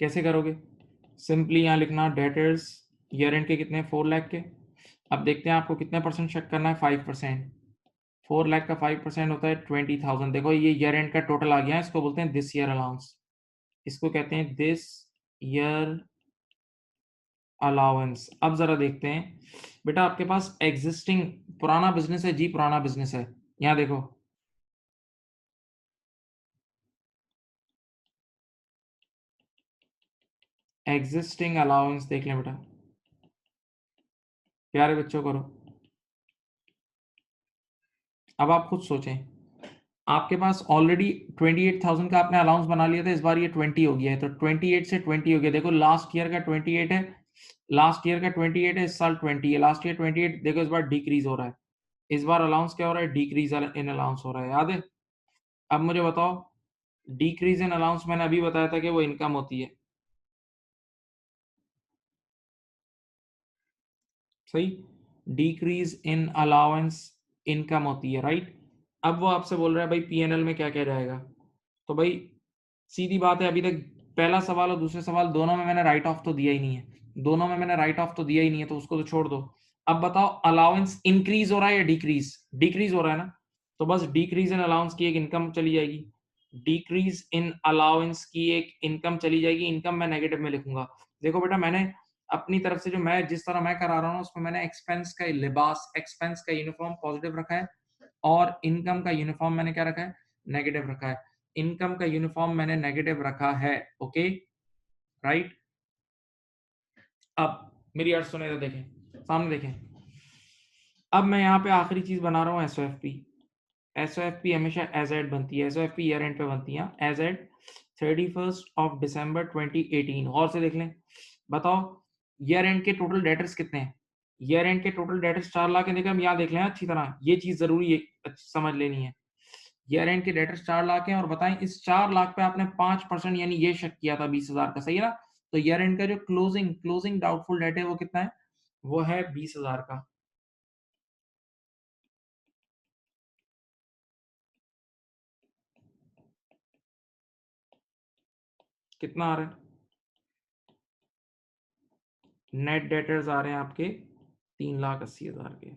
कैसे करोगे? सिंपली यहाँ लिखना डेटर्स ईयर एंड के कितने 4 लाख के। अब देखते हैं आपको कितने परसेंट चेक करना है, 5%। 4 लाख का 5% होता है 20,000। देखो ये ईयर एंड का टोटल आ गया, इसको बोलते हैं दिस ईयर अलाउंस, इसको कहते हैं दिस ईयर अलाउंस। अब जरा देखते हैं बेटा, आपके पास एग्जिस्टिंग पुराना बिजनेस है जी, पुराना बिजनेस है। यहाँ देखो एग्जिस्टिंग अलाउंस देख लें बेटा, प्यारे बच्चों करो। अब आप खुद सोचें, आपके पास ऑलरेडी 28,000 का आपने अलाउंस बना लिया था, इस बार ये 20 हो गया है, तो 28 से 20 हो गया। देखो लास्ट ईयर का 28 है, लास्ट ईयर का 28 है, इस साल 20 है, लास्ट ईयर 28। देखो इस बार डिक्रीज हो रहा है, इस बार अलाउंस क्या हो रहा है, डिक्रीज इन अलाउंस हो रहा है, याद है? अब मुझे बताओ, डिक्रीज इन अलाउंस मैंने अभी बताया था कि वो इनकम होती है, सही? डिक्रीज इन अलाउंस इनकम होती है, राइट? अब वो आपसे बोल रहा है भाई पीएनएल में क्या क्या जाएगा, तो भाई सीधी बात है, अभी तक पहला सवाल और दूसरे सवाल दोनों में मैंने राइट ऑफ तो दिया ही नहीं है, दोनों में मैंने राइट ऑफ तो दिया ही नहीं है, तो उसको तो छोड़ दो। अब बताओ अलाउंस इंक्रीज हो रहा है या डिक्रीज? डिक्रीज हो रहा है ना, तो बस डिक्रीज इन अलाउंस की एक इनकम चली जाएगी, डिक्रीज इन अलाउंस की एक इनकम चली जाएगी, इनकम मैं नेगेटिव में लिखूंगा। देखो बेटा मैंने अपनी तरफ से जो मैं जिस तरह मैं करा रहा हूँ उसमें मैंने एक्सपेंस का लिबास, एक्सपेंस का यूनिफॉर्म पॉजिटिव रखा है, और इनकम का यूनिफॉर्म मैंने क्या रखा है, नेगेटिव रखा है। इनकम का यूनिफॉर्म मैंने नेगेटिव रखा है, ओके राइट। अब मेरी अर्ज सुने तो देखें, सामने देखें। अब मैं यहाँ पे आखिरी चीज बना रहा हूँ एसओएफपी। एसओएफपी हमेशा एज एड बनती है, एसओएफपी ईयर एंड पे बनती है एज एड 31 दिसंबर 2018। गौर से देख लें, बताओ ईयर एंड के टोटल डेटर्स कितने हैं? ईयर एंड के टोटल डेटर्स 4 लाख है। देखिए हम यहाँ देख लें अच्छी तरह, ये चीज जरूरी है समझ लेनी है। ईयर एंड के डेटर्स 4 लाख हैं, और बताएं इस 4 लाख पे आपने 5% यानी ये शक किया था 20,000 का, सही है ना? तो ईयर एंड का जो क्लोजिंग क्लोजिंग डाउटफुल डेट है वो कितना है? वो है 20,000 का। कितना आ रहा है? नेट डेटर्स आ रहे हैं आपके 3,80,000 के।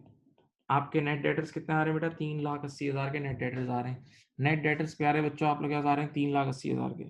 आपके नेट डेटर्स कितने आ रहे हैं बेटा? 3,80,000 के नेट डेटर्स आ रहे हैं। नेट डेटर्स प्यारे बच्चों आप लोग क्या आ रहे हैं? 3,80,000 के।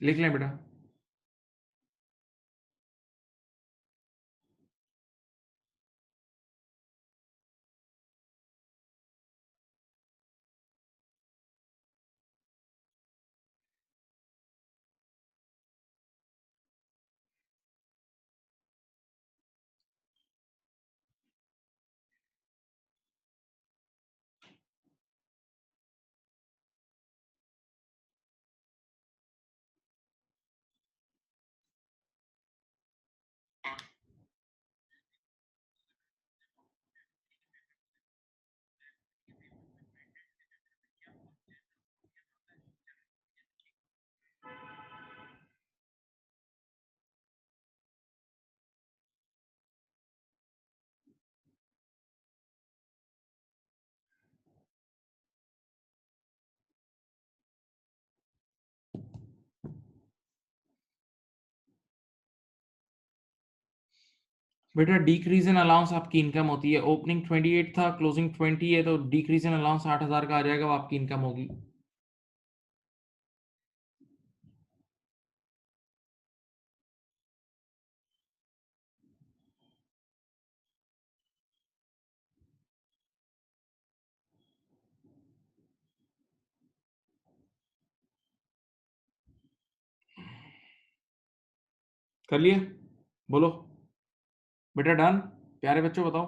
लिख लें बेटा। बेटा डिक्रीज इन अलाउंस आपकी इनकम होती है। ओपनिंग 28 था, क्लोजिंग 20 है, तो डिक्रीज इन अलाउंस 6000 का आ जाएगा, वो आपकी इनकम होगी। कर लिए? बोलो बेटा। डन? प्यारे बच्चों बताओ।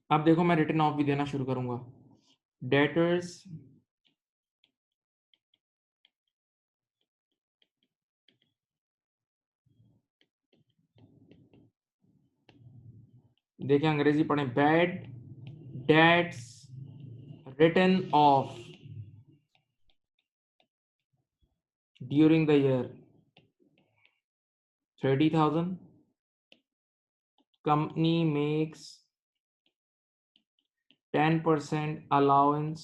अब देखो मैं रिटर्न ऑफ भी देना शुरू करूंगा। डेटर्स देखिए अंग्रेजी पढ़ें। Bad debts return of during the year 30,000। Company makes 10% allowance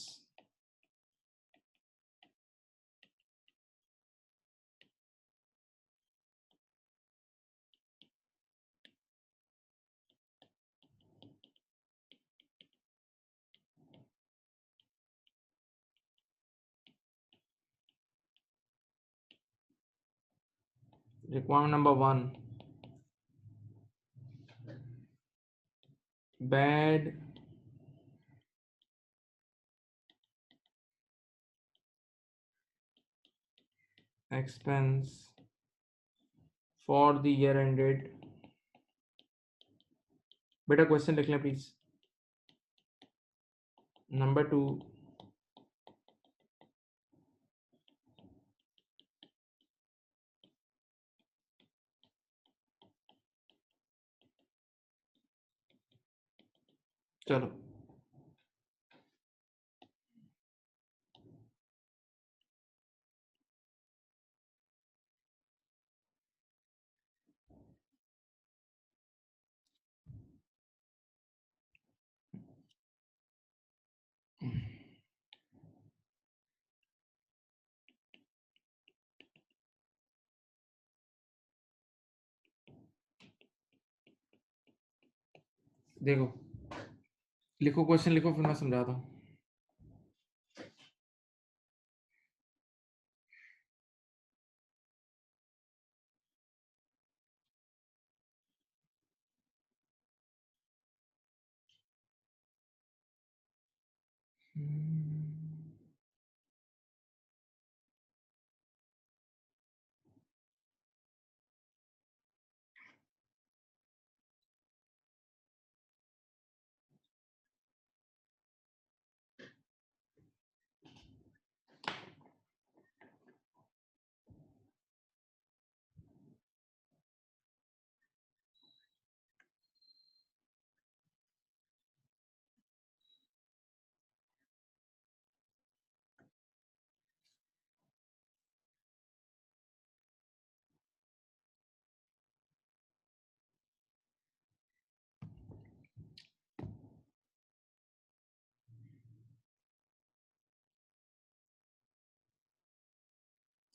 requirement number 1 bad expense for the year ended। बेटा क्वेश्चन लिख लें प्लीज। नंबर 2 चलो देखो, लिखो क्वेश्चन लिखो, फिर मैं समझाता हूँ।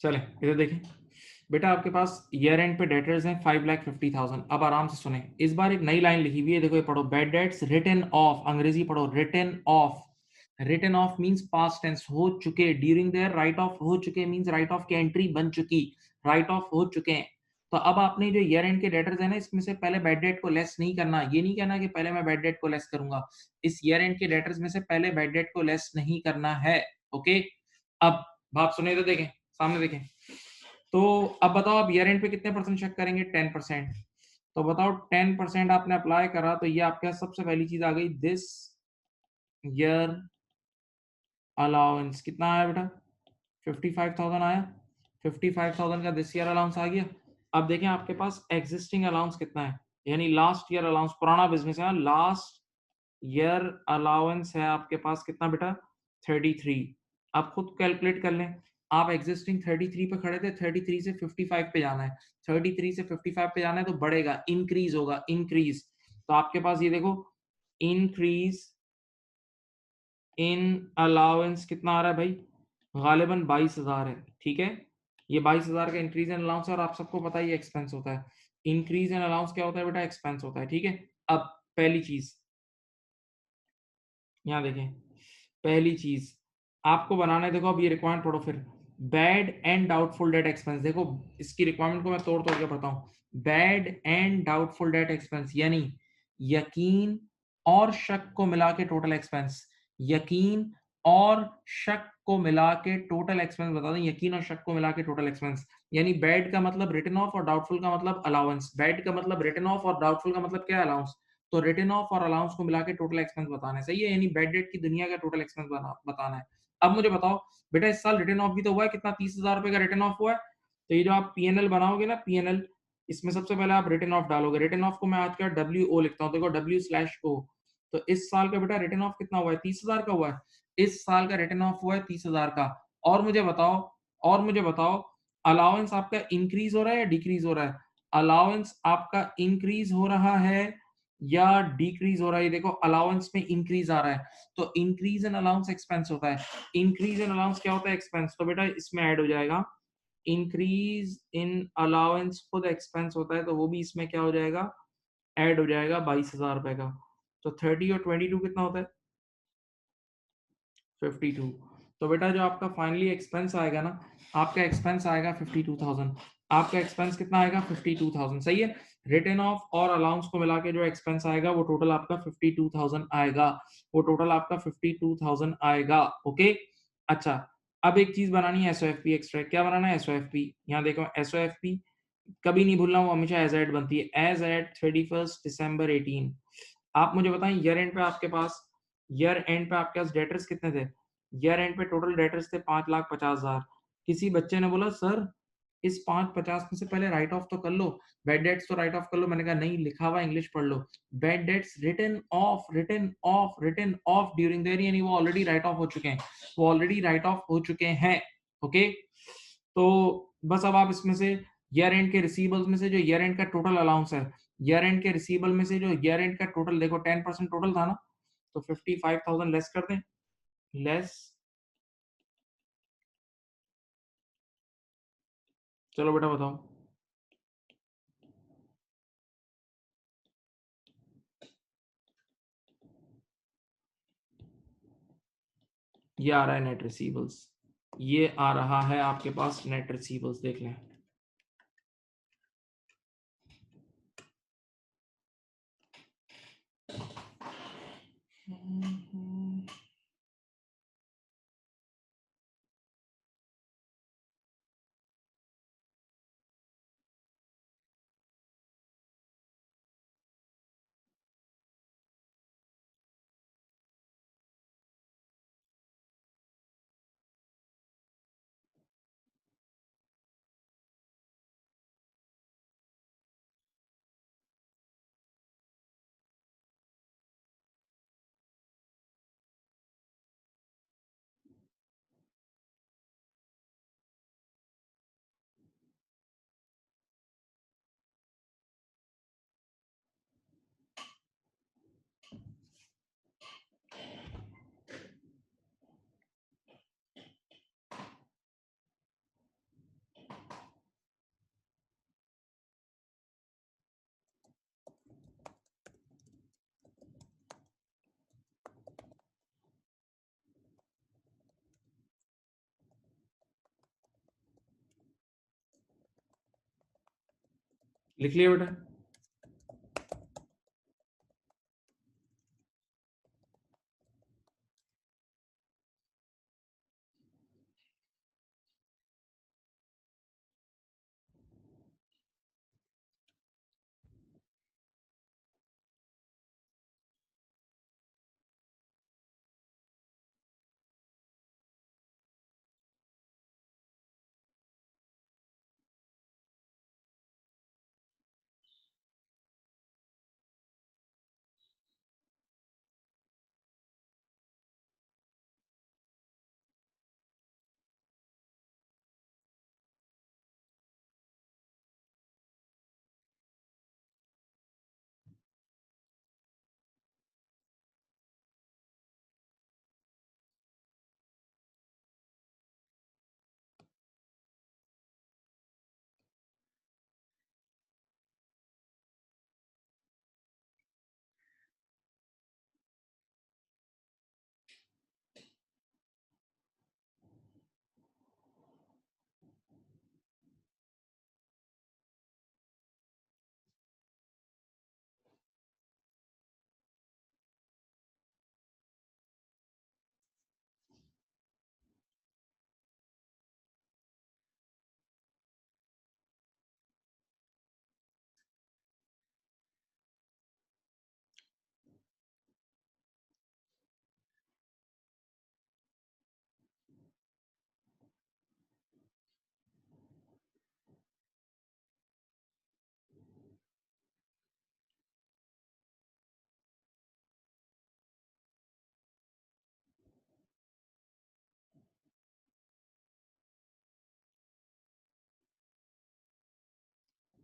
चले इधर देखें। बेटा आपके पास ईयर एंड पे डेटर्स हैं 5,50,000। अब आराम से सुने, इस बार एक नई लाइन लिखी हुई है, देखो ये पढ़ो, बैड डेट्स रिटन ऑफ, अंग्रेजी पढ़ो, written off. Written off means past tense, हो चुके, ड्यूरिंग देयर, राइट ऑफ हो चुके मींस राइट ऑफ की एंट्री बन चुकी, राइट ऑफ हो चुके हैं। तो अब आपने जो ईयर एंड के डेटर्स है ना, इसमें से पहले बैड डेट को लेस नहीं करना, ये नहीं कहना कि पहले मैं बैड डेट को लेस करूंगा, इस ईयर एंड के डेटर्स में से पहले बैड डेट को लेस नहीं करना है। ओके, अब बात सुने तो देखें, सामने देखें। तो अब बताओ, आप ईयर एंड पे कितने परसेंट चेक करेंगे? 10%। तो बताओ 10% आपने अप्लाई करा, तो ये आपके पास सबसे पहली चीज आ गई, दिस ईयर अलाउंस कितना आया बेटा? 55,000 आया। 55,000 का दिस ईयर अलाउंस आ गया। अब देखें आपके पास एग्जिस्टिंग अलाउंस कितना है, यानी लास्ट ईयर अलाउंस, पुराना बिजनेस है, लास्ट ईयर अलाउंस है आपके पास कितना बेटा? 33। आप खुद कैलकुलेट कर लें, आप एग्जिस्टिंग 33 पे खड़े थे, 33 से 55 पे जाना है, 33 से 55 पे जाना है, तो बढ़ेगा, इंक्रीज होगा, इंक्रीज। तो आपके पास ये देखो, इंक्रीज इन अलाउंस कितना आ रहा है भाई? गालिबन 22,000 है, ठीक है। ये 22,000 का इंक्रीज इन अलाउंस है, और आप सबको पता ही एक्सपेंस होता है। इंक्रीज इन अलाउंस क्या होता है बेटा? एक्सपेंस होता है, ठीक है। अब पहली चीज यहाँ देखें, पहली चीज आपको बनाना है, देखो अब ये रिक्वायरमेंट पढ़ो फिर, bad and doubtful debt expense. देखो इसकी रिक्वायरमेंट को मैं तोड़ तोड़ के पढ़ता हूँ। Bad and doubtful debt expense यानी यकीन और शक को मिला के टोटल एक्सपेंस, यकीन और शक को मिला के टोटल एक्सपेंस बता दें, यकीन और शक को मिला के टोटल एक्सपेंस। यानी बैड का मतलब रिटन ऑफ और डाउटफुल का मतलब अलाउंस, बैड का मतलब रिटन ऑफ और डाउटफुल का मतलब क्या है? अलाउंस। तो रिटन ऑफ और अलाउंस को मिला के टोटल एक्सपेंस बताना है, सही है, यानी बैड डेट की दुनिया का टोटल एक्सपेंस बताना है। अब मुझे बताओ बेटा, इस साल रिटन ऑफ भी तो हुआ है, कितना? 30,000 रुपए का रिटन ऑफ हुआ है। तो ये जो आप पीएनएल बनाओगे ना, पीएनएल, इसमें सबसे पहले आप रिटन ऑफ डालोगे। रिटन ऑफ को मैं आज का डब्ल्यू ओ लिखता हूँ, देखो डब्ल्यू/ओ। तो इस साल का बेटा रिटन ऑफ कितना हुआ है? 30,000 का हुआ है। इस साल का रिटन ऑफ हुआ है 30,000 का। और मुझे बताओ, और मुझे बताओ, अलाउंस आपका इंक्रीज हो रहा है या डिक्रीज हो रहा है? अलाउंस आपका इंक्रीज हो रहा है या डिक्रीज हो रहा है? देखो अलाउंस में इंक्रीज आ रहा है, तो इंक्रीज इन अलाउंस एक्सपेंस होता है। इंक्रीज इन अलाउंस क्या होता है? एक्सपेंस। तो बेटा इसमें ऐड हो जाएगा, इंक्रीज इन अलाउंस खुद एक्सपेंस होता है, तो वो भी इसमें क्या हो जाएगा? ऐड हो जाएगा 22,000 रुपए का। तो 30 और 22 कितना होता है? 52। तो बेटा जो आपका फाइनली एक्सपेंस आएगा ना, आपका एक्सपेंस आएगा 52,000। आपका एक्सपेंस कितना आएगा? 52,000, सही है। रिटर्न ऑफ और अलाउंस को मिला के जो एक्सपेंस आएगा वो टोटल आपका 52,000 आएगा, वो टोटल आपका 52,000 आएगा। ओके, अच्छा, अब एक चीज बनानी है, एसओएफपी एक्सट्रैक्ट। क्या बनाना है? एसओएफपी। यहाँ देखो, एसओएफपी कभी नहीं भूलना, वो हमेशा एज एट बनती है, एज एट 31 दिसंबर 18। आप मुझे बताएं, ईयर एंड पे आपके पास, ईयर एंड पे आपके पास डेटर्स कितने थे? ईयर एंड पे टोटल डेटर्स थे 5,50,000। किसी बच्चे ने बोला सर इस 550 में से पहले राइट ऑफ तो कर लो, बैड डेट्स तो राइट ऑफ कर लो। मैंने कहा नहीं, लिखा हुआ इंग्लिश पढ़ लो, bad debts written off, written off, written off during the year, यानी वो ऑलरेडी राइट ऑफ हो चुके हैं, वो ऑलरेडी राइट ऑफ हो चुके हैं। ओके, तो बस अब आप इसमें से ईयर एंड के रिसीवेबल्स में से जो ईयर एंड का टोटल अलाउंस है, ईयर एंड के रिसीवेबल में से जो ईयर एंड का टोटल, देखो 10% टोटल था ना, तो 55,000 लेस कर दें, लेस। चलो बेटा बताओ, ये आ रहा है नेट रिसीवेबल्स, ये आ रहा है आपके पास नेट रिसीवेबल्स, देख लें। लिख लिया बेटा?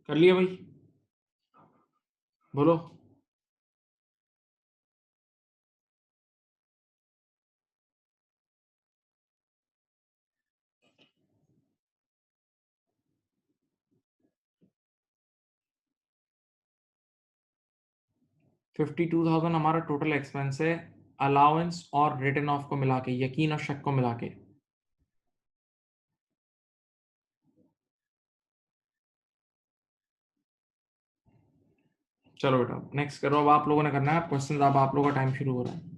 कर लिया भाई? बोलो। $52,000 हमारा टोटल एक्सपेंस है, अलाउंस और रिटर्न ऑफ को मिला के, यकीन और शक को मिला के। चलो बेटा नेक्स्ट करो, अब आप लोगों ने करना है क्वेश्चन, अब आप लोगों का टाइम शुरू हो रहा है।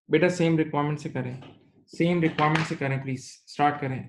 बेटा सेम रिक्वायरमेंट से करें, सेम रिक्वायरमेंट से करें, प्लीज स्टार्ट करें।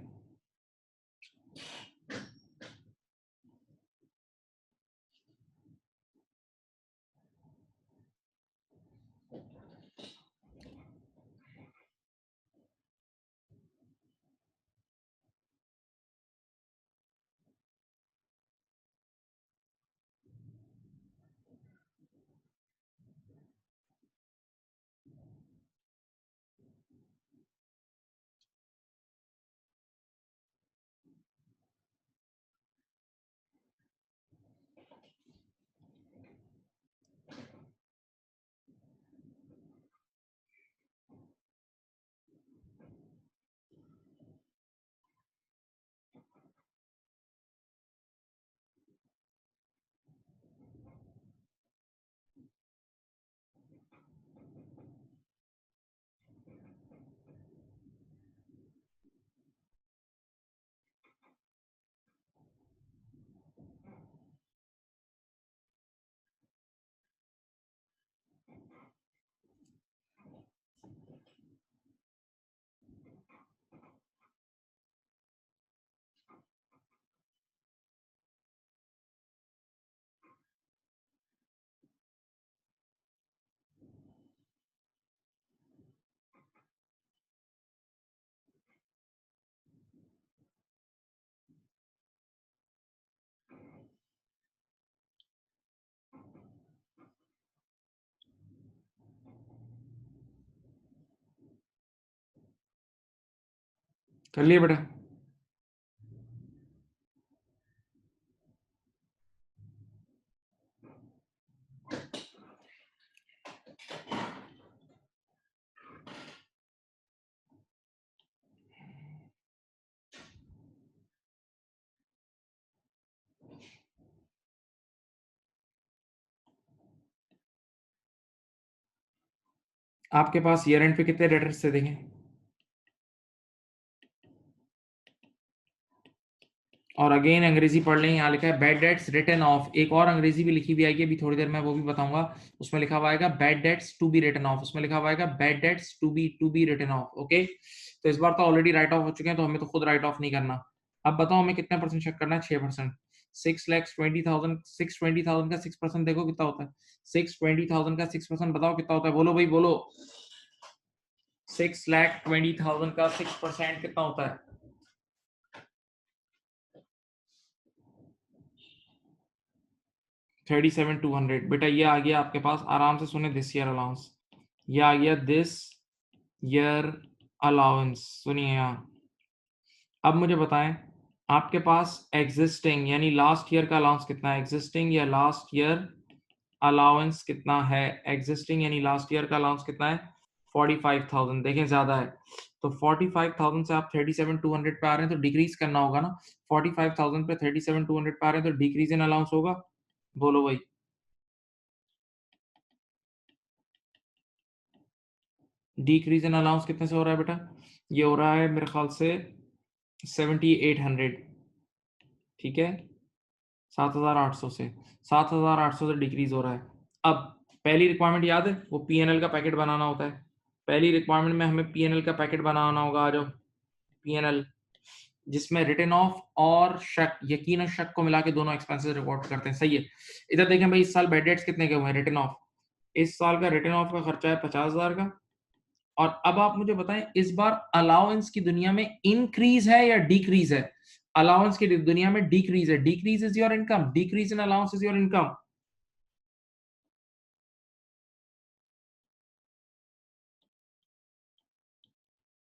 कर लिए बेटा? आपके पास ईयर एंड पे कितने डेटर्स थे देखें? और अगेन अंग्रेजी पढ़ लें, यहाँ लिखा है बैड डेट्स रिटन ऑफ। एक और अंग्रेजी भी लिखी हुई आएगी अभी थोड़ी देर में, वो भी बताऊंगा। उसमें लिखा हुआ आएगा bad debts to be written off, उसमें लिखा हुआ आएगा bad debts to be written off. Okay, तो इस बार तो ऑलरेडी राइट ऑफ हो चुके हैं, तो हमें तो खुद राइट ऑफ नहीं करना। अब बताओ हमें कितने परसेंट चेक करना है? 6%। 6,20,000, 620,000 का 6% देखो कितना होता है। 620,000 का 6% बताओ कितना होता है? बोलो भाई बोलो। 6,20,000 का 6% कितना होता है? 37,200। बेटा ये आ गया आपके पास, आराम से सुने, दिस ईयर अलाउंस। ये आ गया दिस ईयर अलाउंस। सुनिए यहाँ, अब मुझे बताएं आपके पास एग्जिस्टिंग यानी लास्ट ईयर का अलाउंस कितना है? एग्जिस्टिंग या लास्ट ईयर अलाउंस कितना है? एग्जिस्टिंग यानी लास्ट ईयर का अलाउंस कितना है? 45,000। देखें ज्यादा है, तो 45,000 से आप 37,200 पे आ रहे हैं, तो डिक्रीज करना होगा ना। 45,000 पे 37,200 पे आ रहे हैं, तो डिक्रीज इन अलाउंस होगा। बोलो भाई। डिक्रीज इन अलाउंस कितने से हो रहा है बेटा? ये हो रहा है मेरे ख्याल से 7,800। ठीक है, 7,800 से, 7,800 से डिक्रीज हो रहा है। अब पहली रिक्वायरमेंट याद है, वो पीएनएल का पैकेट बनाना होता है। पहली रिक्वायरमेंट में हमें पीएनएल का पैकेट बनाना होगा। आ जाओ, पीएनएल जिसमें रिटन ऑफ और शक, यकीन और शक को मिला के दोनों एक्सपेंसेस रिकॉर्ड करते हैं। सही है। इधर देखें भाई, इस साल बेड डेट्स कितने के हुए हैं रिटन ऑफ? इस साल का रिटन ऑफ का खर्चा है 50,000 का। और अब आप मुझे बताएं, इस बार अलाउंस की दुनिया में इंक्रीज है या डिक्रीज है? अलाउंस की दुनिया में डिक्रीज है। Decrease is your income, decrease in allowance is your income.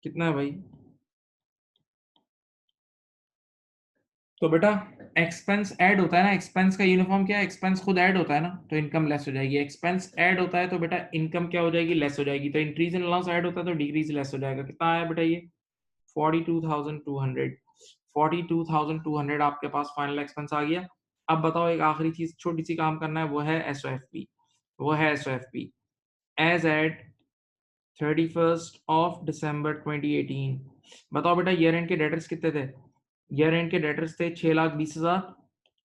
कितना है भाई? तो बेटा एक्सपेंस ऐड होता है ना, एक्सपेंस का यूनिफॉर्म क्या है? एक्सपेंस खुद ऐड होता है ना, तो इनकम लेस हो जाएगी। एक्सपेंस ऐड होता है तो बेटा इनकम क्या हो जाएगी? लेस हो जाएगी। तो इंक्रीज इन अलाउंस ऐड होता है तो डिक्रीज लेस हो जाएगा। कितना आया बेटा? ये 42,200। 42,200 आपके पास फाइनल एक्सपेंस आ गया। अब बताओ, एक आखिरी चीज छोटी सी काम करना है, वो है एसओएफपी। वो है एसओएफपी एज एट 31 दिसंबर 2018। बताओ बेटा ईयर एंड के डेटर्स कितने थे? ईयर एंड के डेटर्स थे 6,20,000।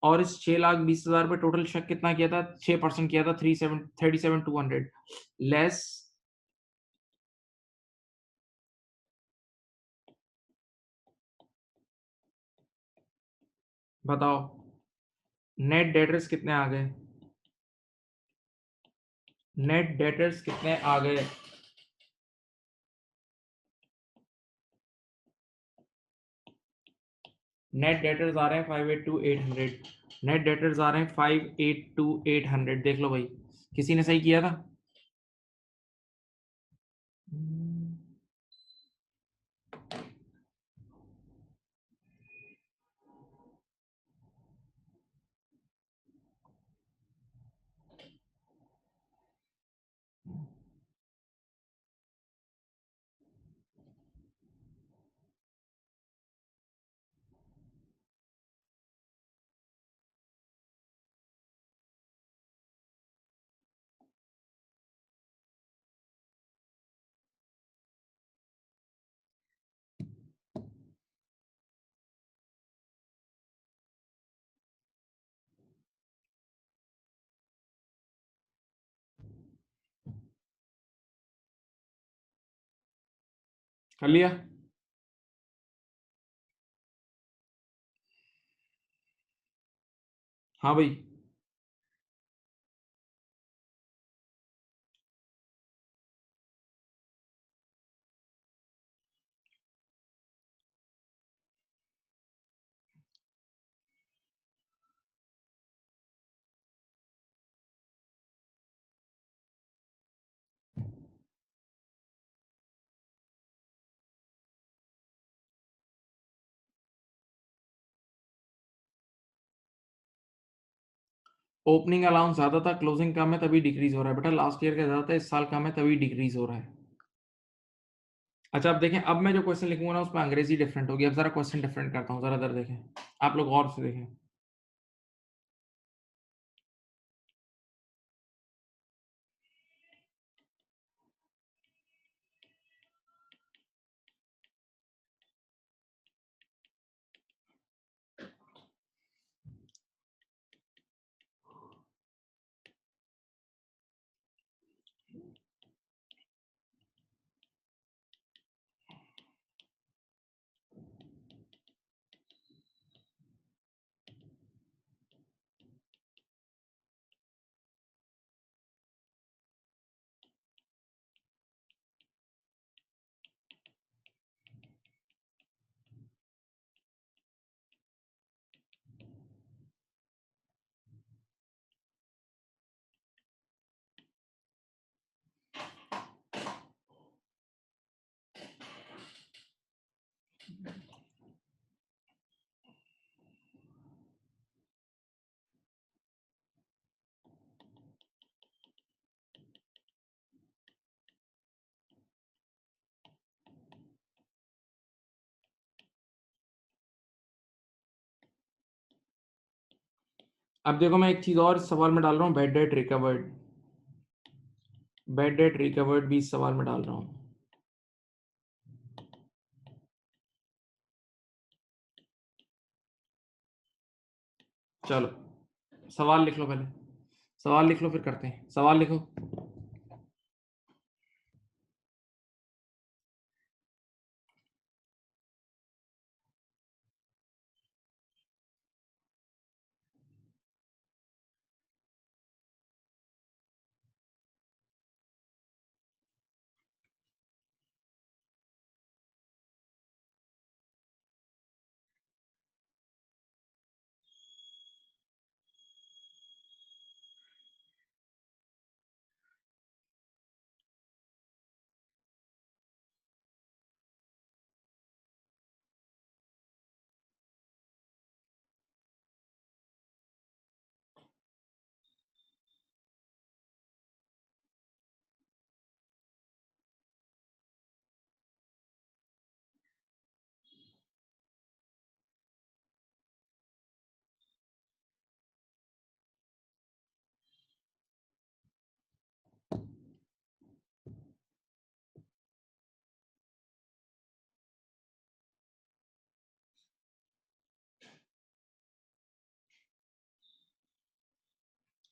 और इस 6,20,000 पे टोटल शक कितना किया था? 6% किया था, 37,200 लेस। बताओ नेट डेटर्स कितने आ गए? नेट डेटर्स कितने आ गए? नेट डेटर्स आ रहे हैं 582,800। नेट डेटर्स आ रहे हैं 582,800। देख लो भाई, किसी ने सही किया था? कर लिया? हाँ भाई। ओपनिंग अलाउंस ज्यादा था, क्लोजिंग कम है तभी डिक्रीज हो रहा है बेटा। लास्ट ईयर का ज्यादा था, इस साल कम है तभी डिक्रीज हो रहा है। अच्छा अब देखें, अब मैं जो क्वेश्चन लिखूंगा ना उसमें अंग्रेजी डिफरेंट होगी। अब जरा क्वेश्चन डिफरेंट करता हूँ, जरा इधर देखें, आप लोग गौर से देखें। अब देखो, मैं एक चीज और इस सवाल में डाल रहा हूँ, bed debt recovered. Bed debt recovered भी इस सवाल में डाल रहा हूँ। चलो सवाल लिख लो, पहले सवाल लिख लो फिर करते हैं। सवाल लिखो।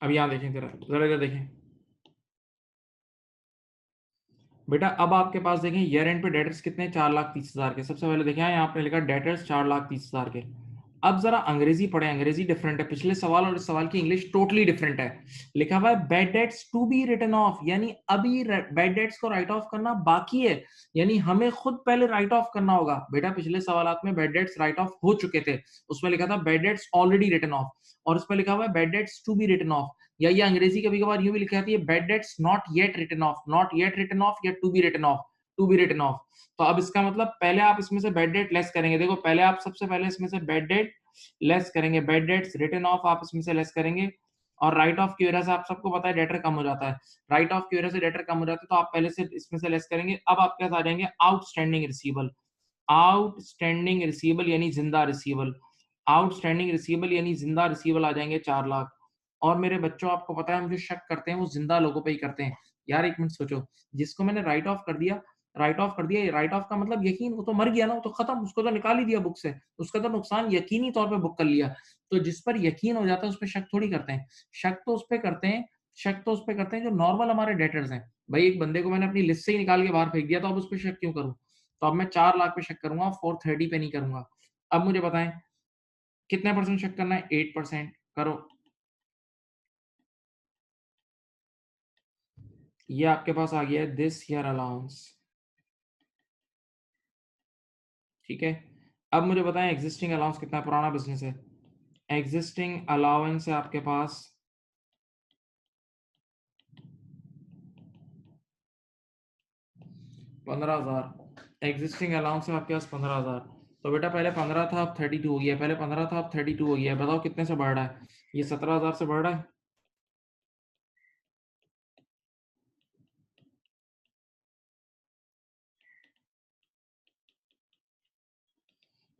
अब यहाँ देखें, जरा जरा इधर देखें बेटा। अब आपके पास देखें ईयर एंड पे डेटर्स कितने, 4,30,000 के। सबसे पहले देखें यहाँ पे लिखा डेटर्स 4,30,000 के। अब जरा अंग्रेजी पढ़े, अंग्रेजी डिफरेंट है। पिछले सवाल और इस सवाल की इंग्लिश टोटली डिफरेंट है। लिखा हुआ है bad debts to be written off, यानी अभी बैड डेट्स को राइट ऑफ करना बाकी है, यानी हमें खुद पहले राइट ऑफ करना होगा। बेटा पिछले सवालात में बैड डेट्स राइट ऑफ हो चुके थे, उसमें लिखा था bad debts already written off, और उसमें लिखा हुआ है bad debts to be written off. या ये अंग्रेजी कभी कभार यूं भी लिखी जाती है, bad debts not yet written off, not yet written off या to be written off, to be written off. तो अब इसका मतलब पहले आप इसमें से बैड डेट लेस करेंगे। देखो पहले आप सबसे पहले इसमें से बैड डेट लेस करेंगे, बैड डेट्स रिटन ऑफ आप इसमें से लेस करेंगे, और राइट ऑफ की वजह से आप सबको पता है डेटर कम हो जाता है। राइट ऑफ की वजह से डेटर कम हो जाता है, तो आप पहले से इसमें से लेस करेंगे। अब आपके पास आ जाएंगे आउटस्टैंडिंग रिसीवेबल। आउटस्टैंडिंग रिसीवेबल यानी जिंदा रिसीवेबल, आउटस्टैंडिंग रिसीवेबल यानी जिंदा रिसीवेबल आ जाएंगे 4 लाख। और मेरे बच्चों आपको पता है हम जो शक करते हैं वो जिंदा लोगों पे ही करते हैं। यार एक मिनट सोचो, जिसको मैंने राइट ऑफ कर दिया, राइट ऑफ कर दिया, राइट ऑफ का मतलब यकीन, वो तो मर गया ना, वो तो खत्म, उसको तो निकाल ही दिया बुक से, उसका तो नुकसान यकीनी तौर पे बुक कर लिया। तो जिस पर यकीन हो जाता है उस पर शक थोड़ी करते हैं। शक तो उस पर करते हैं, शक तो उस पर करते हैं जो नॉर्मल हमारे डेटर्स हैं। भाई एक बंदे को मैंने अपनी लिस्ट से ही निकाल के बाहर फेंक दिया, तो अब उस पर शक क्यों करूं? तो अब मैं 4 लाख पे शक करूंगा, 430 पे नहीं करूंगा। अब मुझे बताएं कितने परसेंट शक करना है? 8% करो। ये आपके पास आ गया है दिस ईयर अलाउंस, ठीक है। अब मुझे बताएं एग्जिस्टिंग अलाउंस कितना पुराना बिजनेस है। एग्जिस्टिंग अलाउंस है आपके पास 15,000। एग्जिस्टिंग अलाउंस है आपके पास 15,000। तो बेटा पहले 15 था अब 32 हो गया, पहले 15 था अब 32 हो गया। बताओ कितने से बढ़ रहा है? ये 17,000 से बढ़ रहा है।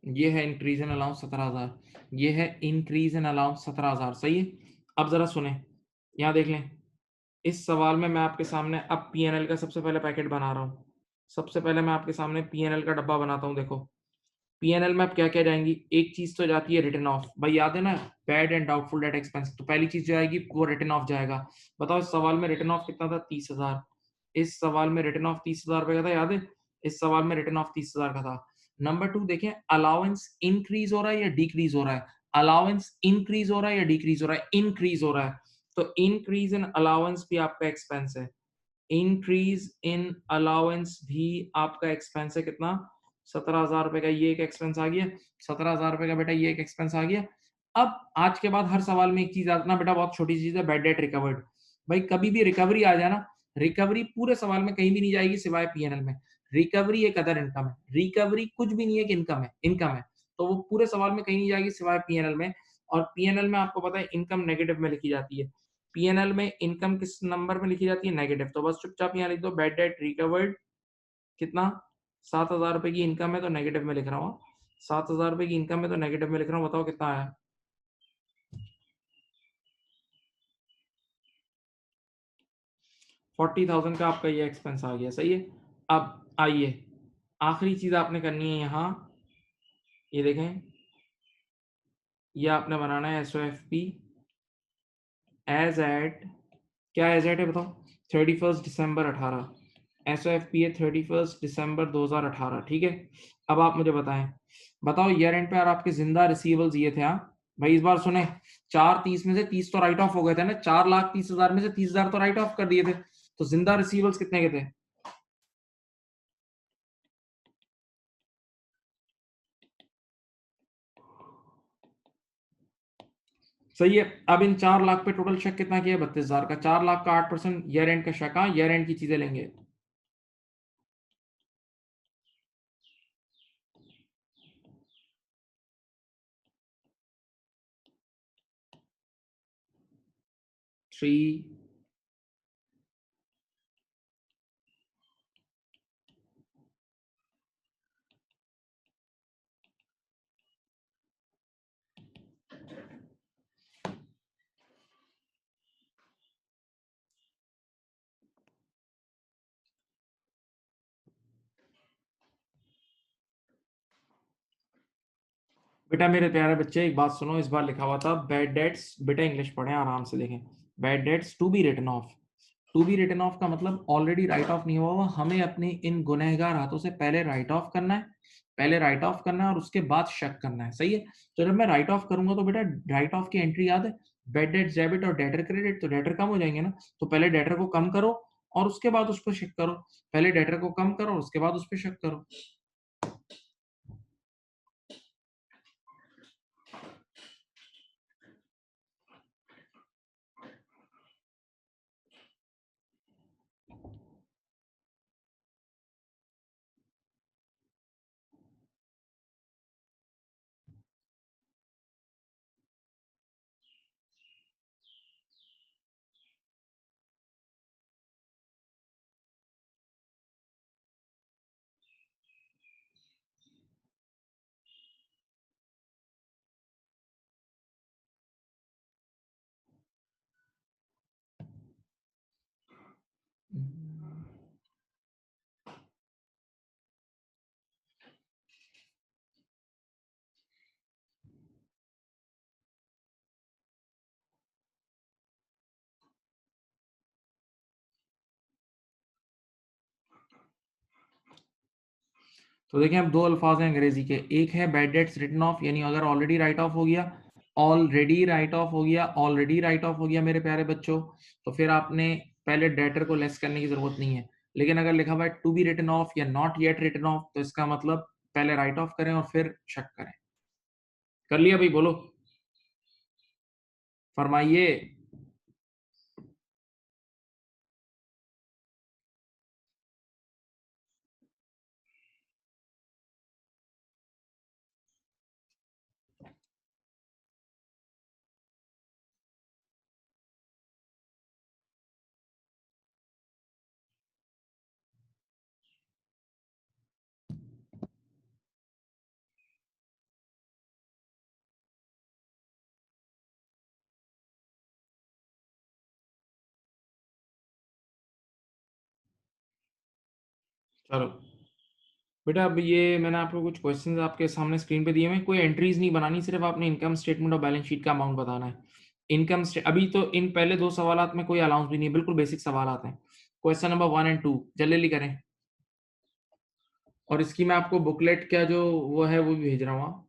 ये है इंक्रीज इन अलाउंस 17,000, ये है इंक्रीज इन अलाउंस 17,000, सही है। अब जरा सुने, यहाँ देख लें, इस सवाल में मैं आपके सामने अब पीएनएल का सबसे पहले पैकेट बना रहा हूँ। सबसे पहले मैं आपके सामने पीएनएल का डब्बा बनाता हूँ। देखो पीएनएल में अब क्या क्या जाएंगी, एक चीज तो जाती है रिटर्न ऑफ, भाई याद है ना, bad and doubtful debt expense, तो पहली चीज जो आएगी वो रिटर्न ऑफ जाएगा। बताओ इस सवाल में रिटर्न ऑफ कितना था, 30,000। इस सवाल में रिटर्न ऑफ 30,000 रुपए का था, याद है, इस सवाल में रिटर्न ऑफ 30,000 का था। नंबर 2 देखें, अलाउंस इंक्रीज हो रहा है या डिक्रीज हो रहा है, अलाउंस इंक्रीज हो रहा है या डिक्रीज हो रहा है, इंक्रीज हो रहा है, तो इंक्रीज इन अलाउंस भी आपका एक्सपेंस है, इंक्रीज इन अलाउंस भी आपका एक्सपेंस है। कितना, 17,000 रुपए का ये एक एक्सपेंस आ गया, 17,000 रुपए का बेटा ये एक एक्सपेंस आ गया। अब आज के बाद हर सवाल में एक चीज आना बेटा, बहुत छोटी चीज है, बैड डेट रिकवर्ड। भाई कभी भी रिकवरी आ जाए ना, रिकवरी पूरे सवाल में कहीं भी नहीं जाएगी सिवाय पीएनएल में। रिकवरी एक अदर इनकम है, रिकवरी कुछ भी नहीं है कि इनकम है, इनकम है, तो वो पूरे सवाल में कहीं नहीं जाएगी सिवाय पीएनएल में। और पीएनएल में आपको पता है इनकम नेगेटिव में लिखी जाती है, पीएनएल में इनकम किस नंबर में लिखी जाती है, नेगेटिव, तो बस चुपचाप यहाँ लिख दो बैड डेट रिकवर्ड कितना, 7,000 रुपए की इनकम है तो नेगेटिव में लिख रहा हूँ, 7,000 रुपए की इनकम है तो नेगेटिव में लिख रहा हूँ, बताओ कितना आया। 40,000 का आपका ये एक्सपेंस आ गया, सही है। अब आइए आखिरी चीज आपने करनी है यहाँ, ये देखें, ये आपने बनाना है एसओएफपी एज एट, क्या एज एट है बताओ, 31 दिसंबर 18, एसओएफपी है 31 दिसंबर 2018, ठीक है। अब आप मुझे बताएं, बताओ ईयर एंड पे यार आपके जिंदा रिसीवेबल्स ये थे, हाँ भाई इस बार सुने, 430 में से 30 तो राइट ऑफ हो गए थे ना, 4,30,000 में से 30,000 तो राइट ऑफ कर दिए थे, तो जिंदा रिसीवेबल्स कितने के थे, सही है। अब इन 4 लाख पे टोटल शेक कितना किया, 32,000 का, 4 लाख का 8% ईयर एंड का शेक, हाँ ईयर एंड की चीजें लेंगे। थ्री, बेटा मेरे प्यारे बच्चे एक बात सुनो, इस बार लिखा हुआ था बैड डेट्स, बेटा इंग्लिश पढ़ें आराम से देखें, bad debts to be written off, to be written off का मतलब ऑलरेडी राइट ऑफ नहीं हुआ हुआ, हमें अपने इन गुनहगार हाथों से पहले राइट ऑफ करना है, पहले राइट ऑफ करना है और उसके बाद शक करना है, सही है। तो जब मैं राइट ऑफ करूंगा तो बेटा राइट ऑफ की एंट्री याद है, बेड डेट डेबिट और डेटर क्रेडिट, तो डेटर कम हो जाएंगे ना, तो पहले डेटर को कम करो और उसके बाद उस पर शक करो, पहले डेटर को कम करो उसके बाद उस पर शक करो। तो देखिए अब दो अल्फाज हैं अंग्रेजी के, एक है बैड डेट्स रिटन ऑफ, यानी अगर ऑलरेडी राइट ऑफ हो गया, ऑलरेडी राइट ऑफ हो गया, ऑलरेडी राइट ऑफ हो गया मेरे प्यारे बच्चों, तो फिर आपने पहले डेटर को लेस करने की जरूरत नहीं है। लेकिन अगर लिखा हुआ है टू बी रिटन ऑफ या नॉट येट रिटन ऑफ, तो इसका मतलब पहले राइट ऑफ करें और फिर शक करें। कर लिया भाई, बोलो, फरमाइए। चलो बेटा, अब ये मैंने आपको कुछ क्वेश्चंस आपके सामने स्क्रीन पे दिए हैं। कोई एंट्रीज नहीं बनानी, सिर्फ आपने इनकम स्टेटमेंट और बैलेंस शीट का अमाउंट बताना है। अभी तो इन पहले दो सवालात में कोई अलाउंस भी नहीं है, बिल्कुल बेसिक सवाल हैं। क्वेश्चन नंबर 1 एंड 2 जल्दी करें। और इसकी मैं आपको बुकलेट क्या जो वो है वो भी भेज रहा हूँ।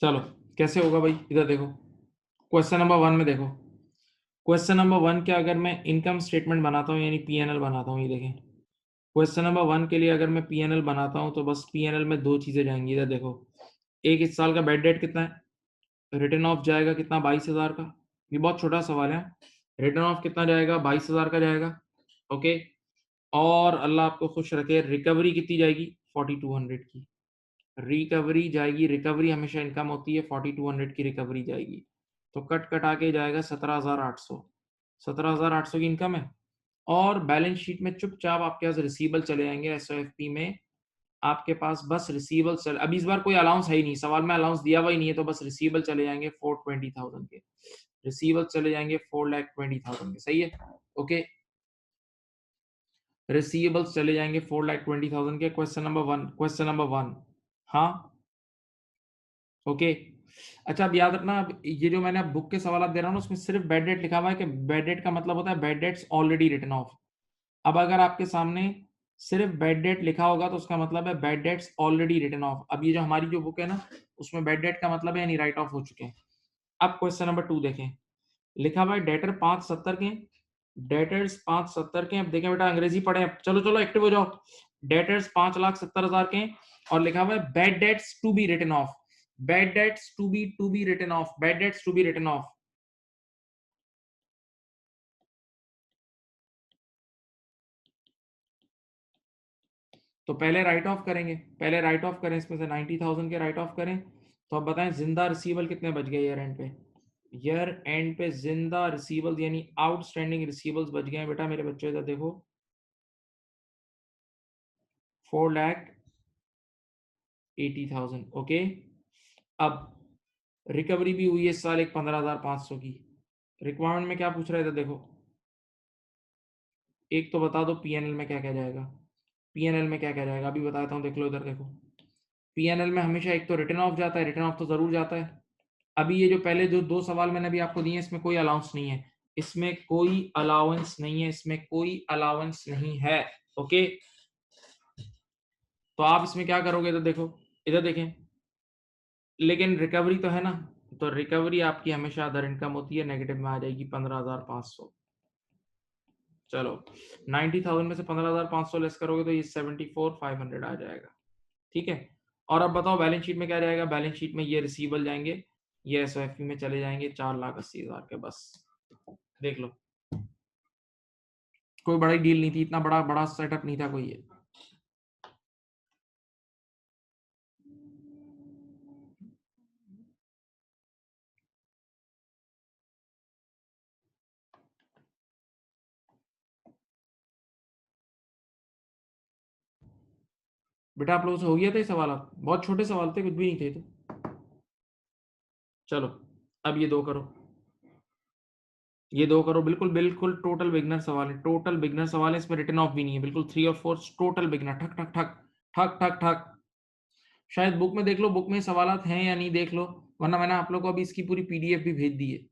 चलो कैसे होगा भाई, इधर देखो। क्वेश्चन नंबर 1 में देखो। क्वेश्चन नंबर 1 के अगर मैं इनकम स्टेटमेंट बनाता हूँ यानी पीएनएल बनाता हूँ, ये देखें। क्वेश्चन नंबर 1 के लिए अगर मैं पीएनएल बनाता हूँ तो बस पीएनएल में दो चीजें जाएंगी, इधर देखो। एक, इस साल का बेड डेट कितना है, रिटर्न ऑफ जाएगा कितना, 22,000 का। ये बहुत छोटा सवाल है। रिटर्न ऑफ कितना जाएगा, 22,000 का जाएगा। ओके। और अल्लाह आपको खुश रखे, रिकवरी कितनी जाएगी, 4200 की रिकवरी जाएगी। रिकवरी हमेशा इनकम होती है, 4200 की रिकवरी जाएगी। तो कट कटा के जाएगा 17,800। 17,800 की इनकम है। और बैलेंस शीट में चुपचाप आपके पास रिसीबल चले जाएंगे, एसओएफपी में आपके पास बस रिसीबल चल, अभी इस बार कोई अलाउंस है ही नहीं, सवाल में अलाउंस दिया हुआ ही नहीं है, तो बस रिसीबल चले जाएंगे 420,000 के। रिसीबल चले जाएंगे 4,20,000 के, सही है। ओके, रिसीवेबल्स चले जाएंगे 4,20,000 के। Question number 1। हाँ, ओके। अच्छा, अब याद रखना, अब ये जो मैंने अब बुक के सवाल दे रहा हूँ ना, उसमें सिर्फ बेड डेट लिखा हुआ है कि बेड डेट का मतलब होता है bad debts already written off. अब अगर आपके सामने सिर्फ बेड डेट लिखा होगा तो उसका मतलब है bad debts already written off. अब ये जो हमारी जो बुक है ना, उसमें बेड डेट का मतलब है यानी राइट ऑफ हो चुके हैं। अब क्वेश्चन नंबर 2 देखें। लिखा हुआ है डेटर 570 के, डेटर्स 570 के। अब देखें बेटा, अंग्रेजी पढ़े, चलो चलो एक्टिव हो जाओ। डेटर्स 5,70,000 के, और लिखा हुआ है bad debts to be written off. Bad debts to be written off, bad debts to be written off. तो पहले राइट ऑफ करेंगे, पहले राइट ऑफ करें, इसमें से 90,000 के राइट ऑफ करें। तो अब बताएं जिंदा रिसीवल कितने बच गए ईयर एंड पे। ईयर एंड पे जिंदा रिसीवल्स यानी आउटस्टैंडिंग रिसीवल्स बच गए हैं बेटा मेरे बच्चों, इधर देखो, 4,80,000। ओके। अब रिकवरी भी हुई है इस साल एक 15,500 की। रिक्वायरमेंट में क्या पूछ रहे थे देखो, एक तो बता दो पीएनएल में क्या क्या जाएगा। पीएनएल में क्या क्या जाएगा अभी बताता हूँ, देख लो इधर देखो। पीएनएल में हमेशा एक तो रिटर्न ऑफ जाता है, रिटर्न ऑफ तो जरूर जाता है। अभी ये जो पहले जो दो सवाल मैंने अभी आपको दिए, इसमें कोई अलाउंस नहीं है, इसमें कोई अलाउंस नहीं है, इसमें कोई अलाउंस नहीं है। ओके, तो आप इसमें क्या करोगे, इधर देखो, इधर देखें। लेकिन रिकवरी तो है ना, तो रिकवरी आपकी हमेशा अदर इनकम होती है, नेगेटिव में आ जाएगी 15,500। चलो, 90,000 में से 15,500 लेस करोगे तो ये 74,500 आ जाएगा। ठीक है। और अब बताओ बैलेंस शीट में क्या जाएगा। बैलेंस शीट में ये रिसीवेबल जाएंगे, ये एसओएफपी में चले जाएंगे 4,80,000 के, बस देख लो। कोई बड़ी डील नहीं थी, इतना बड़ा बड़ा सेटअप नहीं था कोई ये। बेटा आप लोगों से हो गया था ये सवाल, आप बहुत छोटे सवाल थे, कुछ भी नहीं थे तो। चलो, अब ये दो करो, ये दो करो, बिल्कुल बिल्कुल टोटल बिगनर सवाल है, टोटल बिगनर सवाल है, इसमें रिटर्न ऑफ भी नहीं है, बिल्कुल 3 और 4 टोटल बिगनर, ठक ठक ठक। ठक ठक ठक। शायद बुक में देख लो, बुक में सवालात हैं या नहीं देख लो, वरना मैंने आप लोग को अभी इसकी पूरी पीडीएफ भी भेज दी है।